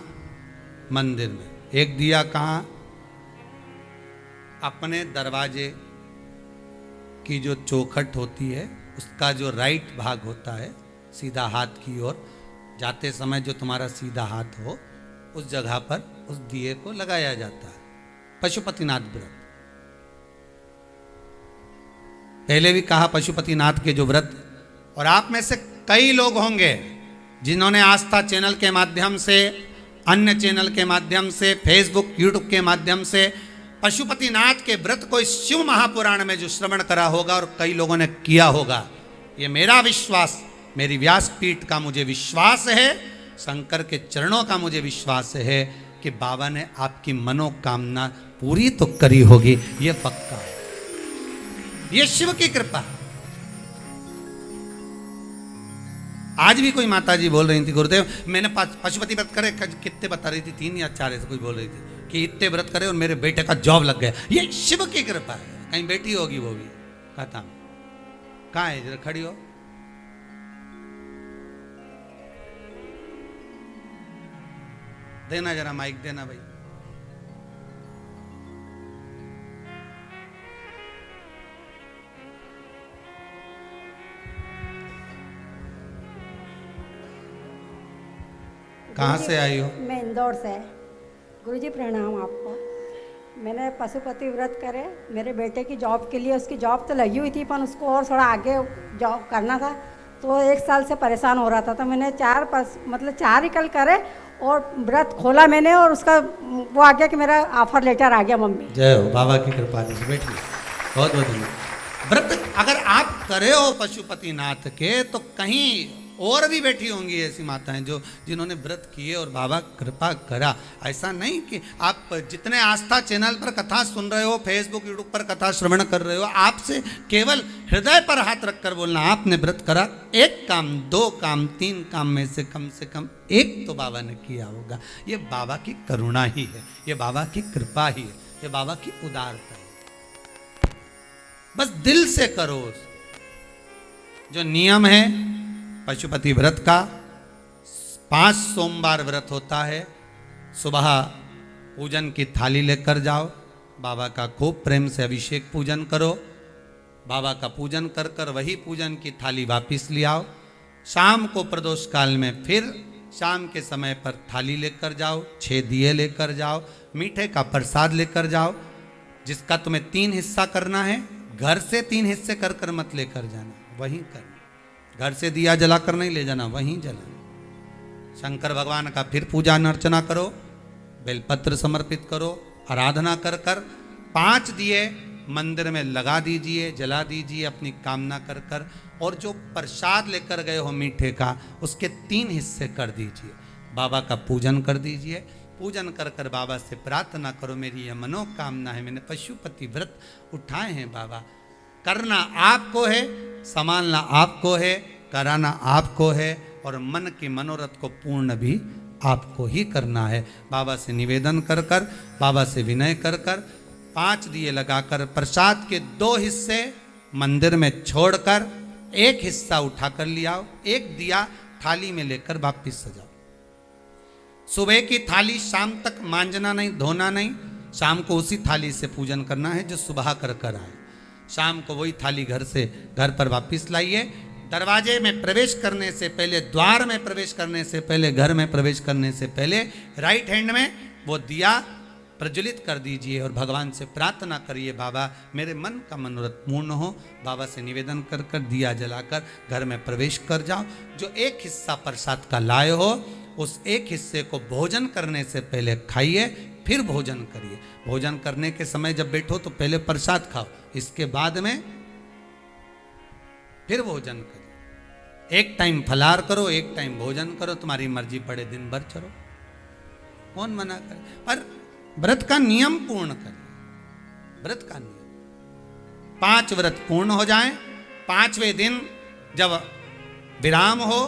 मंदिर में। 1 दिया कहाँ? अपने दरवाजे की जो चौखट होती है उसका जो राइट भाग होता है, सीधा हाथ की ओर जाते समय जो तुम्हारा सीधा हाथ हो, उस जगह पर उस दिए को लगाया जाता है। पशुपतिनाथ व्रत पहले भी कहा, पशुपतिनाथ के जो व्रत। और आप में से कई लोग होंगे जिन्होंने आस्था चैनल के माध्यम से, अन्य चैनल के माध्यम से, फेसबुक, यूट्यूब के माध्यम से पशुपतिनाथ के व्रत को इस शिव महापुराण में जो श्रवण करा होगा और कई लोगों ने किया होगा। ये मेरा विश्वास, मेरी व्यासपीठ का मुझे विश्वास है, शंकर के चरणों का मुझे विश्वास है कि बाबा ने आपकी मनोकामना पूरी तो करी होगी, ये पक्का है। ये शिव की कृपा। आज भी कोई माता जी बोल रही थी, गुरुदेव मैंने पशुपति व्रत करे, कितने बता रही थी, 3 या 4 ऐसे कोई बोल रही थी कि इतने व्रत करे और मेरे बेटे का जॉब लग गया। ये शिव की कृपा है। कहीं बेटी होगी वो भी। कहता कहाँ है? जरा खड़ी हो। देना जरा माइक देना भाई। कहाँ से आई हो? मैं इंदौर से। गुरुजी प्रणाम आपको। मैंने पशुपति व्रत करे, मेरे बेटे की जॉब के लिए, उसकी जॉब तो लगी हुई थी पर उसको और थोड़ा आगे जॉब करना था, तो 1 साल से परेशान हो रहा था। तो मैंने 4 ही कल करे और व्रत खोला मैंने, और उसका वो आ गया कि मेरा ऑफर लेटर आ गया मम्मी। जय हो बाबा की कृपा से। बैठिए, बहुत बहुत धन्यवाद। व्रत अगर आप करे हो पशुपतिनाथ के, तो कहीं और भी बैठी होंगी ऐसी माताएं जो जिन्होंने व्रत किए और बाबा कृपा करा। ऐसा नहीं कि आप जितने आस्था चैनल पर कथा सुन रहे हो, फेसबुक यूट्यूब पर कथा श्रवण कर रहे हो, आपसे केवल हृदय पर हाथ रखकर बोलना, आपने व्रत करा, 1 काम, 2 काम, 3 काम में से कम 1 तो बाबा ने किया होगा। ये बाबा की करुणा ही है, ये बाबा की कृपा ही है, ये बाबा की उदारता है। बस दिल से करो। जो नियम है पशुपति व्रत का, 5 सोमवार व्रत होता है। सुबह पूजन की थाली लेकर जाओ, बाबा का खूब प्रेम से अभिषेक पूजन करो, बाबा का पूजन कर कर वही पूजन की थाली वापिस ले आओ। शाम को प्रदोष काल में फिर शाम के समय पर थाली लेकर जाओ, 6 दिए लेकर जाओ, मीठे का प्रसाद लेकर जाओ, जिसका तुम्हें 3 हिस्सा करना है। घर से 3 हिस्से कर कर मत लेकर जाना, वहीं करना। घर से दिया जलाकर नहीं ले जाना, वहीं जलाना। शंकर भगवान का फिर पूजा अर्चना करो, बेलपत्र समर्पित करो, आराधना कर कर 5 दिए मंदिर में लगा दीजिए, जला दीजिए अपनी कामना कर कर। और जो प्रसाद लेकर गए हो मीठे का, उसके 3 हिस्से कर दीजिए, बाबा का पूजन कर दीजिए। पूजन कर कर बाबा से प्रार्थना करो, मेरी यह मनोकामना है, मैंने पशुपति व्रत उठाए हैं बाबा, करना आपको है, संभालना आपको है, कराना आपको है, और मन की मनोरथ को पूर्ण भी आपको ही करना है। बाबा से निवेदन कर कर, बाबा से विनय कर कर 5 दिए लगाकर प्रसाद के 2 हिस्से मंदिर में छोड़कर 1 हिस्सा उठा कर ले आओ, 1 दिया थाली में लेकर वापिस सजाओ। सुबह की थाली शाम तक मांजना नहीं, धोना नहीं, शाम को उसी थाली से पूजन करना है जो सुबह कर कर आए। शाम को वही थाली घर पर वापिस लाइए। दरवाजे में प्रवेश करने से पहले, द्वार में प्रवेश करने से पहले, घर में प्रवेश करने से पहले राइट हैंड में वो दिया प्रज्वलित कर दीजिए और भगवान से प्रार्थना करिए, बाबा मेरे मन का मनोरथ पूर्ण हो। बाबा से निवेदन कर कर दिया जलाकर घर में प्रवेश कर जाओ। जो 1 हिस्सा प्रसाद का लाए हो, उस 1 हिस्से को भोजन करने से पहले खाइए, फिर भोजन करिए। भोजन करने के समय जब बैठो तो पहले प्रसाद खाओ, इसके बाद में फिर भोजन करिए। 1 टाइम फलार करो, 1 टाइम भोजन करो, तुम्हारी मर्जी पड़े दिन भर चलो, कौन मना करे, पर व्रत का नियम पूर्ण करिए। व्रत का नियम 5 व्रत पूर्ण हो जाएं, 5वें दिन जब विराम हो,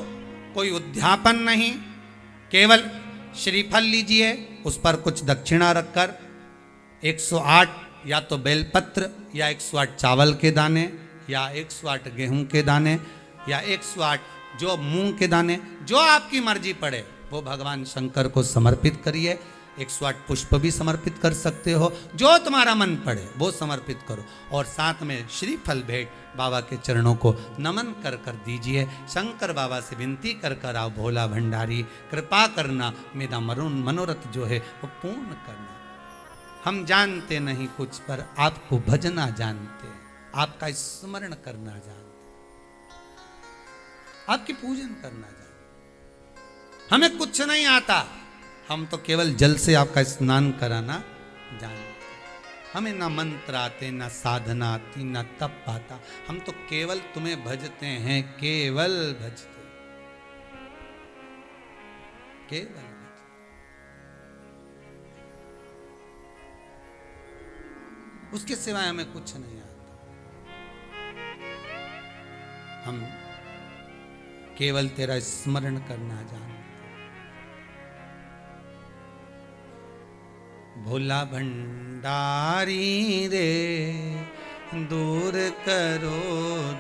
कोई उद्यापन नहीं, केवल श्रीफल लीजिए, उस पर कुछ दक्षिणा रखकर 108 या तो बेलपत्र या 108 चावल के दाने या 108 गेहूं के दाने या 108 जो मूंग के दाने, जो आपकी मर्जी पड़े वो भगवान शंकर को समर्पित करिए। 108 पुष्प भी समर्पित कर सकते हो, जो तुम्हारा मन पड़े वो समर्पित करो। और साथ में श्रीफल भेंट बाबा के चरणों को नमन कर कर दीजिए। शंकर बाबा से विनती कर कर आओ, भोला भंडारी कृपा करना, मेरा मनोरथ जो है वो पूर्ण करना। हम जानते नहीं कुछ, पर आपको भजना जानते हैं, आपका स्मरण करना जानते, आपकी पूजन करना जानते। हमें कुछ नहीं आता, हम तो केवल जल से आपका स्नान कराना जानते। हमें ना मंत्र आते, ना साधना आती, ना तप आता, हम तो केवल तुम्हें भजते हैं, केवल भजते, केवल भजते। उसके सिवाय हमें कुछ नहीं आता। हम केवल तेरा स्मरण करना जानते। भोला भंडारी रे दूर करो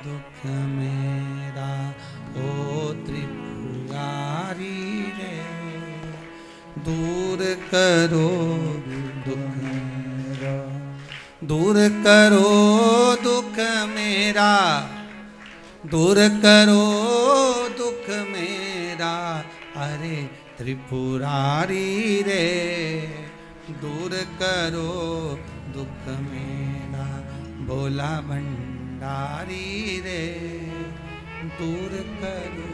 दुख मेरा, ओ त्रिपुरारी रे दूर करो दुख मेरा, दूर करो दुख मेरा, दूर करो दुख मेरा, अरे त्रिपुरारी रे दूर करो दुख मेरा, भोला भंडारी रे दूर करो।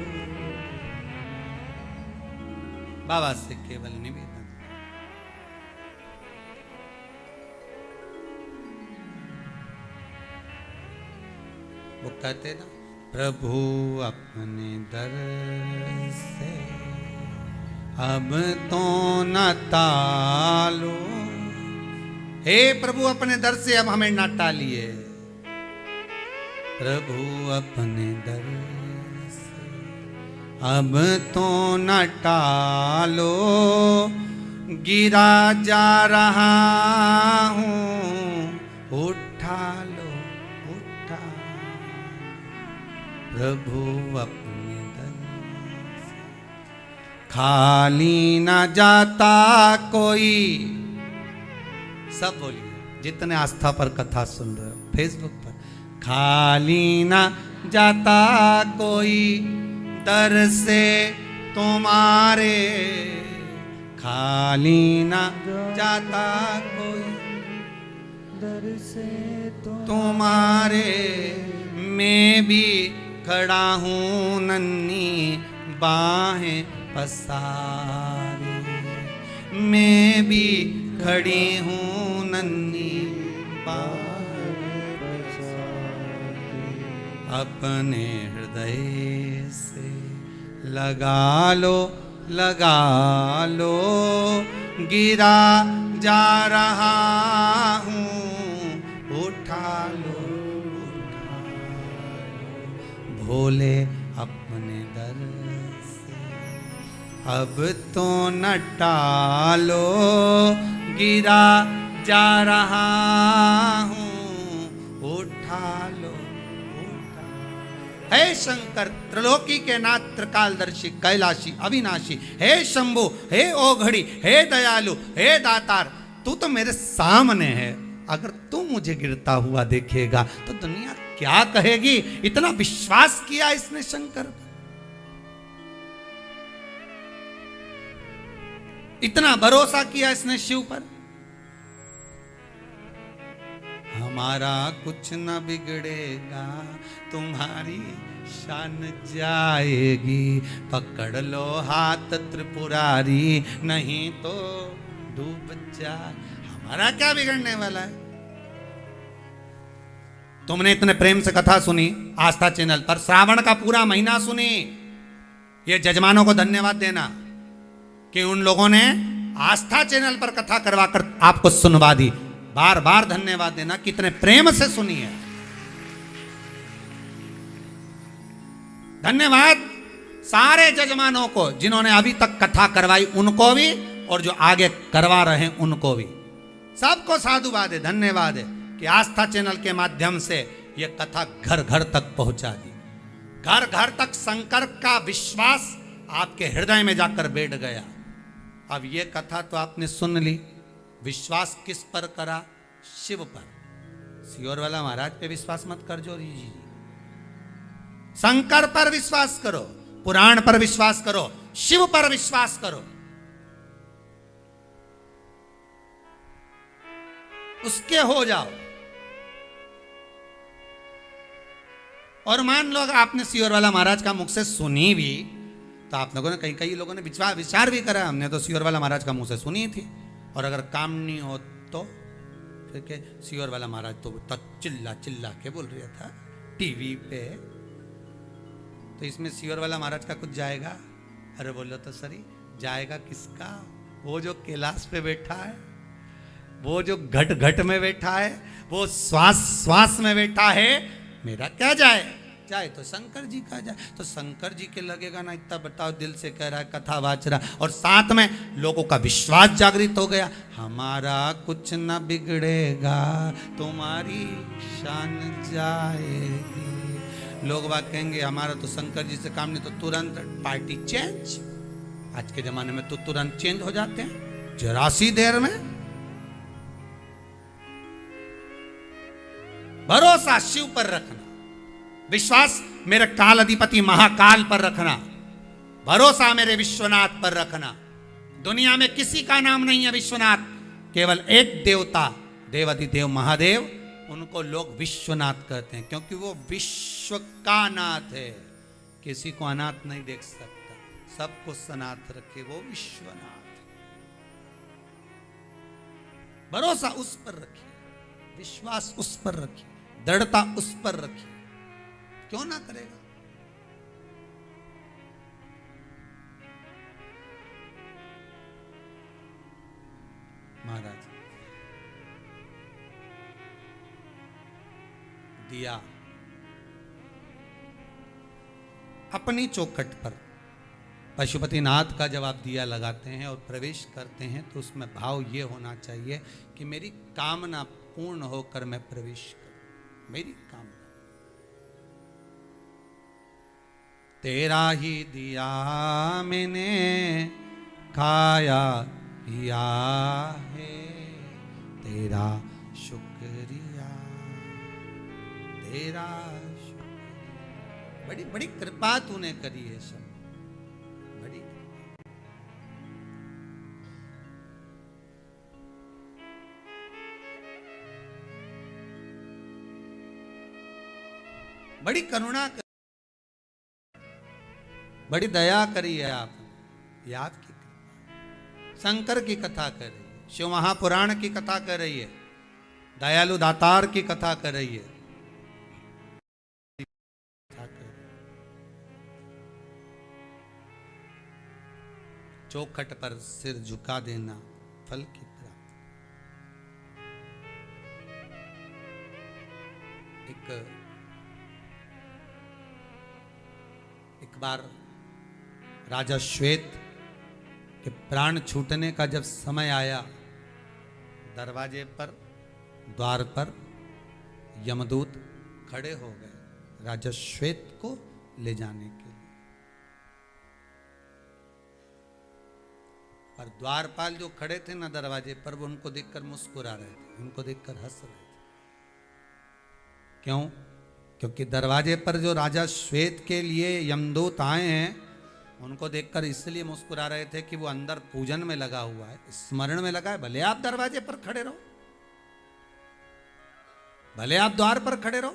बाबा से केवल निवेदन, वो कहते ना, प्रभु अपने दर से अब तो न टालो, हे प्रभु अपने दर से अब हमें न टालिए। प्रभु अपने दर से अब तो न टालो, गिरा जा रहा हूँ उठा लो, उठा। प्रभु अपने दर से खाली न जाता कोई। सब बोलिए जितने आस्था पर कथा सुन रहे हो फेसबुक पर, खाली न जाता कोई दर से तुम्हारे, खाली न जाता कोई दर से तुम्हारे, मैं भी खड़ा हूँ नन्ही बाहें पसारी, मैं भी खड़ी हूँ नन्ही बाहें पसारी, अपने हृदय से लगा लो गिरा जा रहा हूँ, उठा लो भोले अपने दर से, अब तो न टालो, गिरा जा रहा हूँ, उठा लो। हे शंकर, त्रिलोकी के नाथ, त्रिकालदर्शी, कैलाशी, अविनाशी, हे शंभु, हे ओघड़ी, हे दयालु, हे दातार, तू तो मेरे सामने है। अगर तू मुझे गिरता हुआ देखेगा तो दुनिया क्या कहेगी। इतना विश्वास किया इसने शंकर पर, इतना भरोसा किया इसने शिव पर। हमारा कुछ न बिगड़ेगा, तुम्हारी शान जाएगी, पकड़ लो हाथ त्रिपुरारी, नहीं तो डूब जा। हमारा क्या बिगड़ने वाला है। तुमने इतने प्रेम से कथा सुनी आस्था चैनल पर, श्रावण का पूरा महीना सुनी। ये जजमानों को धन्यवाद देना कि उन लोगों ने आस्था चैनल पर कथा करवाकर आपको सुनवा दी। बार बार धन्यवाद देना, कितने प्रेम से सुनी है। धन्यवाद सारे जजमानों को जिन्होंने अभी तक कथा करवाई, उनको भी, और जो आगे करवा रहे हैं उनको भी। सबको साधुवाद है, धन्यवाद है कि आस्था चैनल के माध्यम से यह कथा घर घर तक पहुंचा दी। घर घर तक शंकर का विश्वास आपके हृदय में जाकर बैठ गया। अब यह कथा तो आपने सुन ली, विश्वास किस पर करा? शिव पर। सियोर वाला महाराज पे विश्वास मत कर जो जी, शंकर पर विश्वास करो, पुराण पर विश्वास करो, शिव पर विश्वास करो। उसके हो जाओ। और मान लो अगर आपने सियोर वाला महाराज का मुख से सुनी भी, तो आप लोगों ने कई लोगों ने विचार भी करा, हमने तो सियोर वाला महाराज का मुंह से सुनी थी। और अगर काम नहीं हो तो फिर के सियोर वाला महाराज तो चिल्ला चिल्ला के बोल रहा था टीवी पे, तो इसमें सियोर वाला महाराज का कुछ जाएगा? अरे बोलो तो सही, जाएगा किसका? वो जो कैलाश पे बैठा है, वो जो घट घट में बैठा है, वो श्वास श्वास में बैठा है। मेरा क्या जाए? जाए तो शंकर जी का जाए। तो शंकर जी के लगेगा ना, इतना बताओ, दिल से कह रहा है, कथा वाच रहा, और साथ में लोगों का विश्वास जागृत हो गया। हमारा कुछ न बिगड़ेगा, तुम्हारी शान जाएगी। लोग बात कहेंगे हमारा तो शंकर जी से काम नहीं, तो तुरंत पार्टी चेंज। आज के जमाने में तो तुरंत चेंज हो जाते हैं, जरा सी देर में। भरोसा शिव पर रखना, विश्वास मेरे काल अधिपति महाकाल पर रखना, भरोसा मेरे विश्वनाथ पर रखना। दुनिया में किसी का नाम नहीं है विश्वनाथ, केवल एक देवता, देवाधिदेव महादेव, उनको लोग विश्वनाथ कहते हैं, क्योंकि वो विश्व का नाथ है। किसी को अनाथ नहीं देख सकता, सबको सनाथ रखे, वो विश्वनाथ। भरोसा उस पर रखिए, विश्वास उस पर रखिए, दृढ़ता उस पर रखिए। क्यों ना करेगा? महाराज दिया अपनी चौखट पर, पशुपतिनाथ का जब आप दिया लगाते हैं और प्रवेश करते हैं, तो उसमें भाव ये होना चाहिए कि मेरी कामना पूर्ण होकर मैं प्रवेश करूं। मेरी कामना, तेरा ही दिया मैंने खाया पिया है, तेरा शुक्रिया, तेरा शुक्रिया। बड़ी बड़ी कृपा तूने करी है सब, बड़ी। बड़ी करुणा बड़ी दया करी है आप, ये आपकी कृपा। शंकर की कथा कर रही है, शिव महापुराण की कथा कर रही है, दयालु दातार की कथा कर रही है। चौखट पर सिर झुका देना फल की प्राप्ति। एक बार राजा श्वेत के प्राण छूटने का जब समय आया, दरवाजे पर, द्वार पर यमदूत खड़े हो गए राजा श्वेत को ले जाने के लिए। और द्वारपाल जो खड़े थे ना दरवाजे पर, वो उनको देखकर मुस्कुरा रहे थे, उनको देखकर हंस रहे थे। क्यों? क्योंकि दरवाजे पर जो राजा श्वेत के लिए यमदूत आए हैं, उनको देखकर इसलिए मुस्कुरा रहे थे कि वो अंदर पूजन में लगा हुआ है, स्मरण में लगा है। भले आप दरवाजे पर खड़े रहो, भले आप द्वार पर खड़े रहो,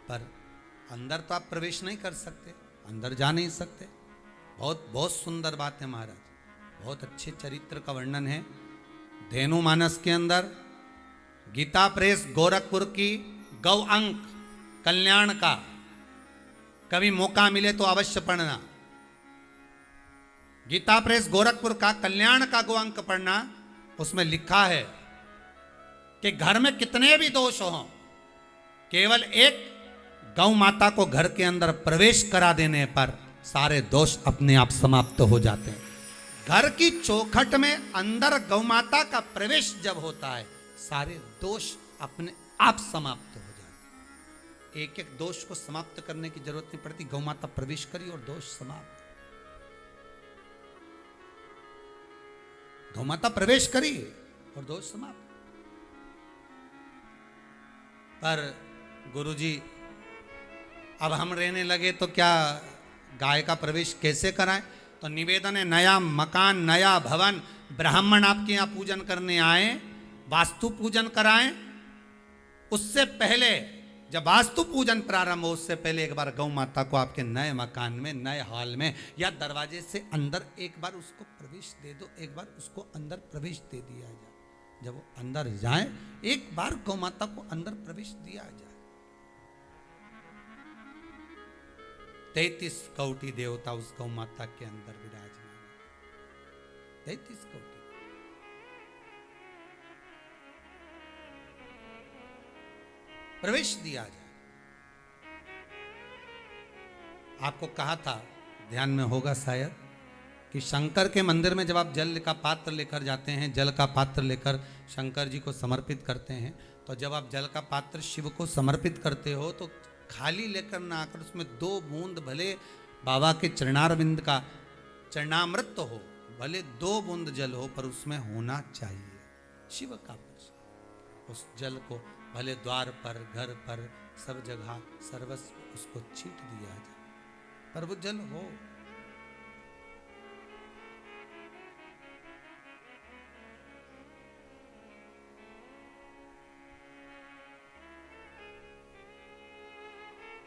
पर अंदर तो आप प्रवेश नहीं कर सकते, अंदर जा नहीं सकते। बहुत बहुत सुंदर बात है महाराज, बहुत अच्छे चरित्र का वर्णन है धेनु मानस के अंदर। गीता प्रेस गोरखपुर की गौ अंक कल्याण का कभी मौका मिले तो अवश्य पढ़ना। गीता प्रेस गोरखपुर का कल्याण का गौ अंक पढ़ना। उसमें लिखा है कि घर में कितने भी दोष हो, केवल एक गौ माता को घर के अंदर प्रवेश करा देने पर सारे दोष अपने आप समाप्त हो जाते हैं। घर की चौखट में अंदर गौ माता का प्रवेश जब होता है, सारे दोष अपने आप समाप्त हो जाते हैं। एक एक दोष को समाप्त करने की जरूरत नहीं पड़ती, गौ माता प्रवेश करी और दोष समाप्त। गौ माता प्रवेश करी और दोष समाप्त। पर गुरुजी अब हम रहने लगे तो क्या गाय का प्रवेश कैसे कराएं? तो निवेदन है, नया मकान, नया भवन, ब्राह्मण आपके यहाँ पूजन करने आए, वास्तु पूजन कराएं। उससे पहले जब वास्तु पूजन प्रारंभ हो, उससे पहले एक बार गौ माता को आपके नए मकान में, नए हॉल में या दरवाजे से अंदर एक बार उसको प्रवेश दे दो, एक बार उसको अंदर प्रवेश दे दिया जाए। जब वो अंदर जाए, एक बार गौ माता को अंदर प्रवेश दिया जाए। 33 कोटि देवता उस गौ माता के अंदर विराजमान है। 33 कोटि। प्रवेश दिया जाए। आपको कहा था, ध्यान में होगा शायद, कि शंकर के मंदिर में जब आप जल का पात्र लेकर जाते हैं, जल का पात्र लेकर शंकर जी को समर्पित करते हैं, तो जब आप जल का पात्र शिव को समर्पित करते हो तो खाली लेकर ना आकर उसमें 2 बूंद भले बाबा के चरणारविंद का चरणामृत हो, भले 2 बूंद जल हो, पर उसमें होना चाहिए शिव का प्रसाद। उस जल को भले द्वार पर, घर पर, सब जगह सर्वस्व उसको छीट दिया जाए, पर वो जल हो।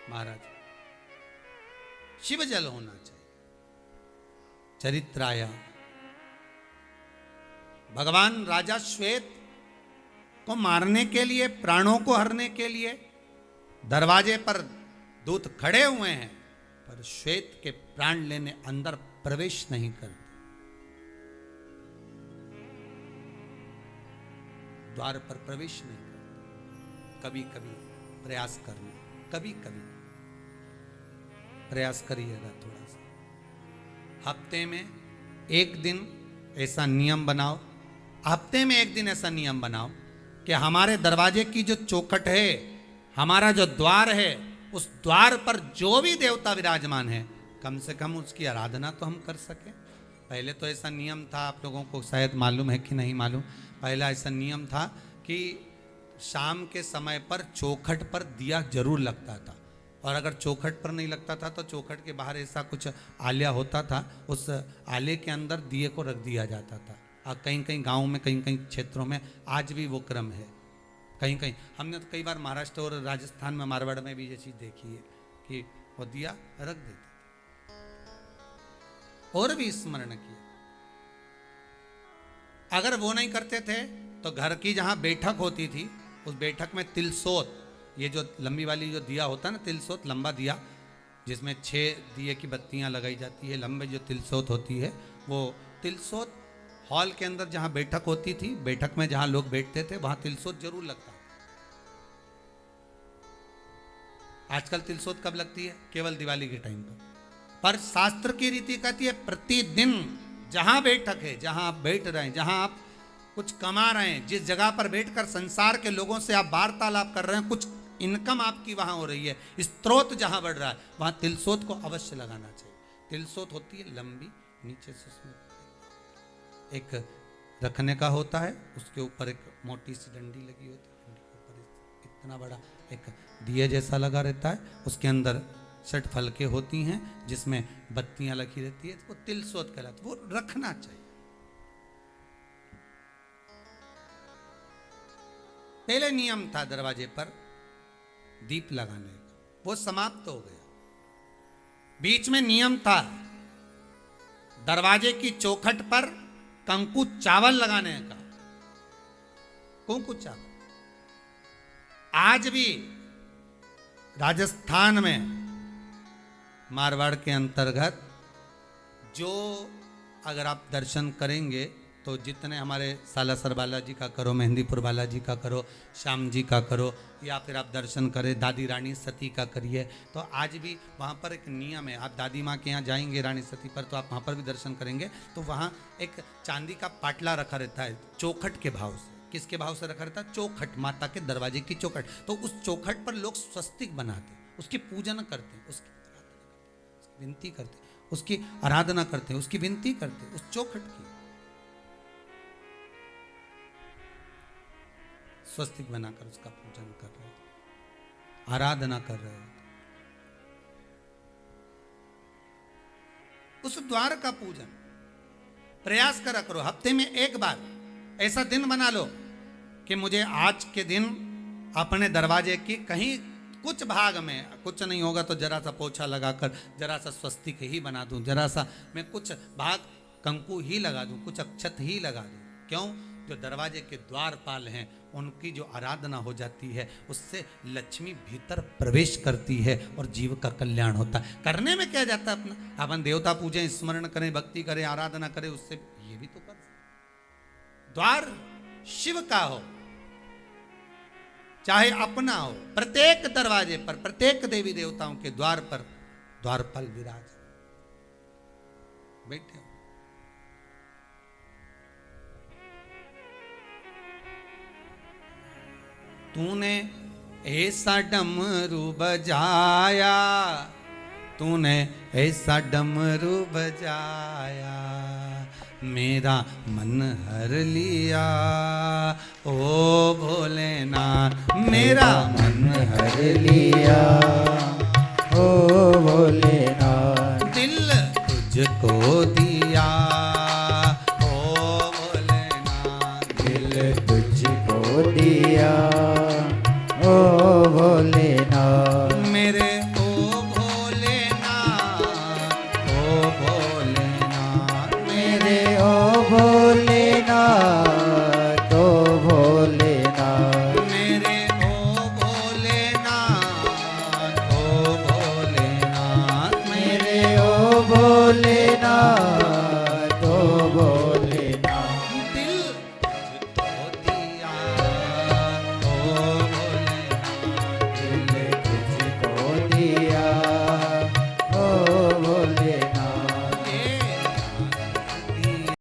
महाराज, शिव जल होना चाहिए। चरित्राया भगवान राजा श्वेत को मारने के लिए, प्राणों को हरने के लिए दरवाजे पर दूत खड़े हुए हैं, पर श्वेत के प्राण लेने अंदर प्रवेश नहीं करते। द्वार पर प्रवेश नहीं करते। कभी कभी प्रयास करना, कभी कभी प्रयास करिएगा थोड़ा सा। हफ्ते में एक दिन ऐसा नियम बनाओ, हफ्ते में एक दिन ऐसा नियम बनाओ कि हमारे दरवाजे की जो चौखट है, हमारा जो द्वार है, उस द्वार पर जो भी देवता विराजमान है, कम से कम उसकी आराधना तो हम कर सकें। पहले तो ऐसा नियम था, आप लोगों को शायद मालूम है कि नहीं मालूम, पहला ऐसा नियम था कि शाम के समय पर चौखट पर दिया जरूर लगता था, और अगर चौखट पर नहीं लगता था तो चौखट के बाहर ऐसा कुछ आलिया होता था, उस आले के अंदर दिए को रख दिया जाता था। और कहीं कहीं गाँव में, कहीं कहीं क्षेत्रों में आज भी वो क्रम है। कहीं कहीं हमने तो कई बार महाराष्ट्र और राजस्थान में, मारवाड़ में भी ये चीज़ देखी है कि वो दिया रख देते थे। और भी स्मरण किया। अगर वो नहीं करते थे तो घर की जहां बैठक होती थी उस बैठक में तिलसोत, ये जो लंबी वाली जो दिया होता है ना, तिलसोत लंबा दिया जिसमें 6 दिए की बत्तियां लगाई जाती है, लंबे जो तिलसोत होती है, वो तिलसोत हॉल के अंदर जहां बैठक होती थी, बैठक में जहां लोग बैठते थे वहां तिलसोत जरूर लगता। आजकल तिलसोत कब लगती है? केवल दिवाली के टाइम पर शास्त्र की रीति कहती है प्रतिदिन जहां बैठक है, जहां आप बैठ रहे हैं, जहां आप कुछ कमा रहे हैं, जिस जगह पर बैठकर संसार के लोगों से आप वार्तालाप कर रहे हैं, कुछ इनकम आपकी वहां हो रही है, स्त्रोत जहां बढ़ रहा है, वहां तिलसोत को अवश्य लगाना चाहिए। तिलसोत होती है लंबी, नीचे से उसमें एक रखने का होता है, उसके ऊपर एक मोटी सी डंडी लगी होती है, डंडी के ऊपर इतना बड़ा एक दिए जैसा लगा रहता है, उसके अंदर 6 फलके होती हैं जिसमें बत्तियां लगी रहती है, वो तिलसोत कहलाता है, वो रखना चाहिए। पहले नियम था दरवाजे पर दीप लगाने का, वो समाप्त हो गया। बीच में नियम था दरवाजे की चौखट पर कंकु चावल लगाने का, कुंकु चावल। आज भी राजस्थान में मारवाड़ के अंतर्गत जो अगर आप दर्शन करेंगे तो जितने हमारे सालासर बालाजी का करो, मेहंदीपुर बालाजी का करो, श्याम जी का करो, या फिर आप दर्शन करें दादी रानी सती का करिए, तो आज भी वहाँ पर एक नियम है। आप दादी माँ के यहाँ जाएंगे रानी सती पर, तो आप वहाँ पर भी दर्शन करेंगे तो वहाँ एक चांदी का पाटला रखा रहता है चौखट के भाव से। किसके भाव से रखा रहता है? चौखट, माता के दरवाजे की चौखट। तो उस चौखट पर लोग स्वस्तिक बनाते, उसकी पूजन करते हैं, उसकी विनती करते, उसकी आराधना करते हैं, उसकी विनती करते, उस चौखट की स्वस्तिक बनाकर उसका पूजन कर रहे हैं, आराधना कर रहे हैं। उस द्वार का पूजन प्रयास करा करो। हफ्ते में एक बार ऐसा दिन बना लो कि मुझे आज के दिन अपने दरवाजे की कहीं कुछ भाग में, कुछ नहीं होगा तो जरा सा पोछा लगाकर जरा सा स्वस्तिक ही बना दूं, जरा सा मैं कुछ भाग कंकु ही लगा दूं, कुछ अक्षत ही लगा दूं। क्यों? जो दरवाजे के द्वारपाल हैं उनकी जो आराधना हो जाती है उससे लक्ष्मी भीतर प्रवेश करती है और जीव का कल्याण होता है। करने में क्या जाता है अपना, अपन देवता पूजें, स्मरण करें, भक्ति करें, आराधना करें, उससे ये भी तो कर। द्वार शिव का हो चाहे अपना हो, प्रत्येक दरवाजे पर, प्रत्येक देवी देवताओं के द्वार पर द्वारपाल विराज बैठे। तूने ऐसा डमरू बजाया, तूने ऐसा डमरू बजाया, मेरा मन हर लिया, ओ भोलेनाथ मेरा मन हर लिया।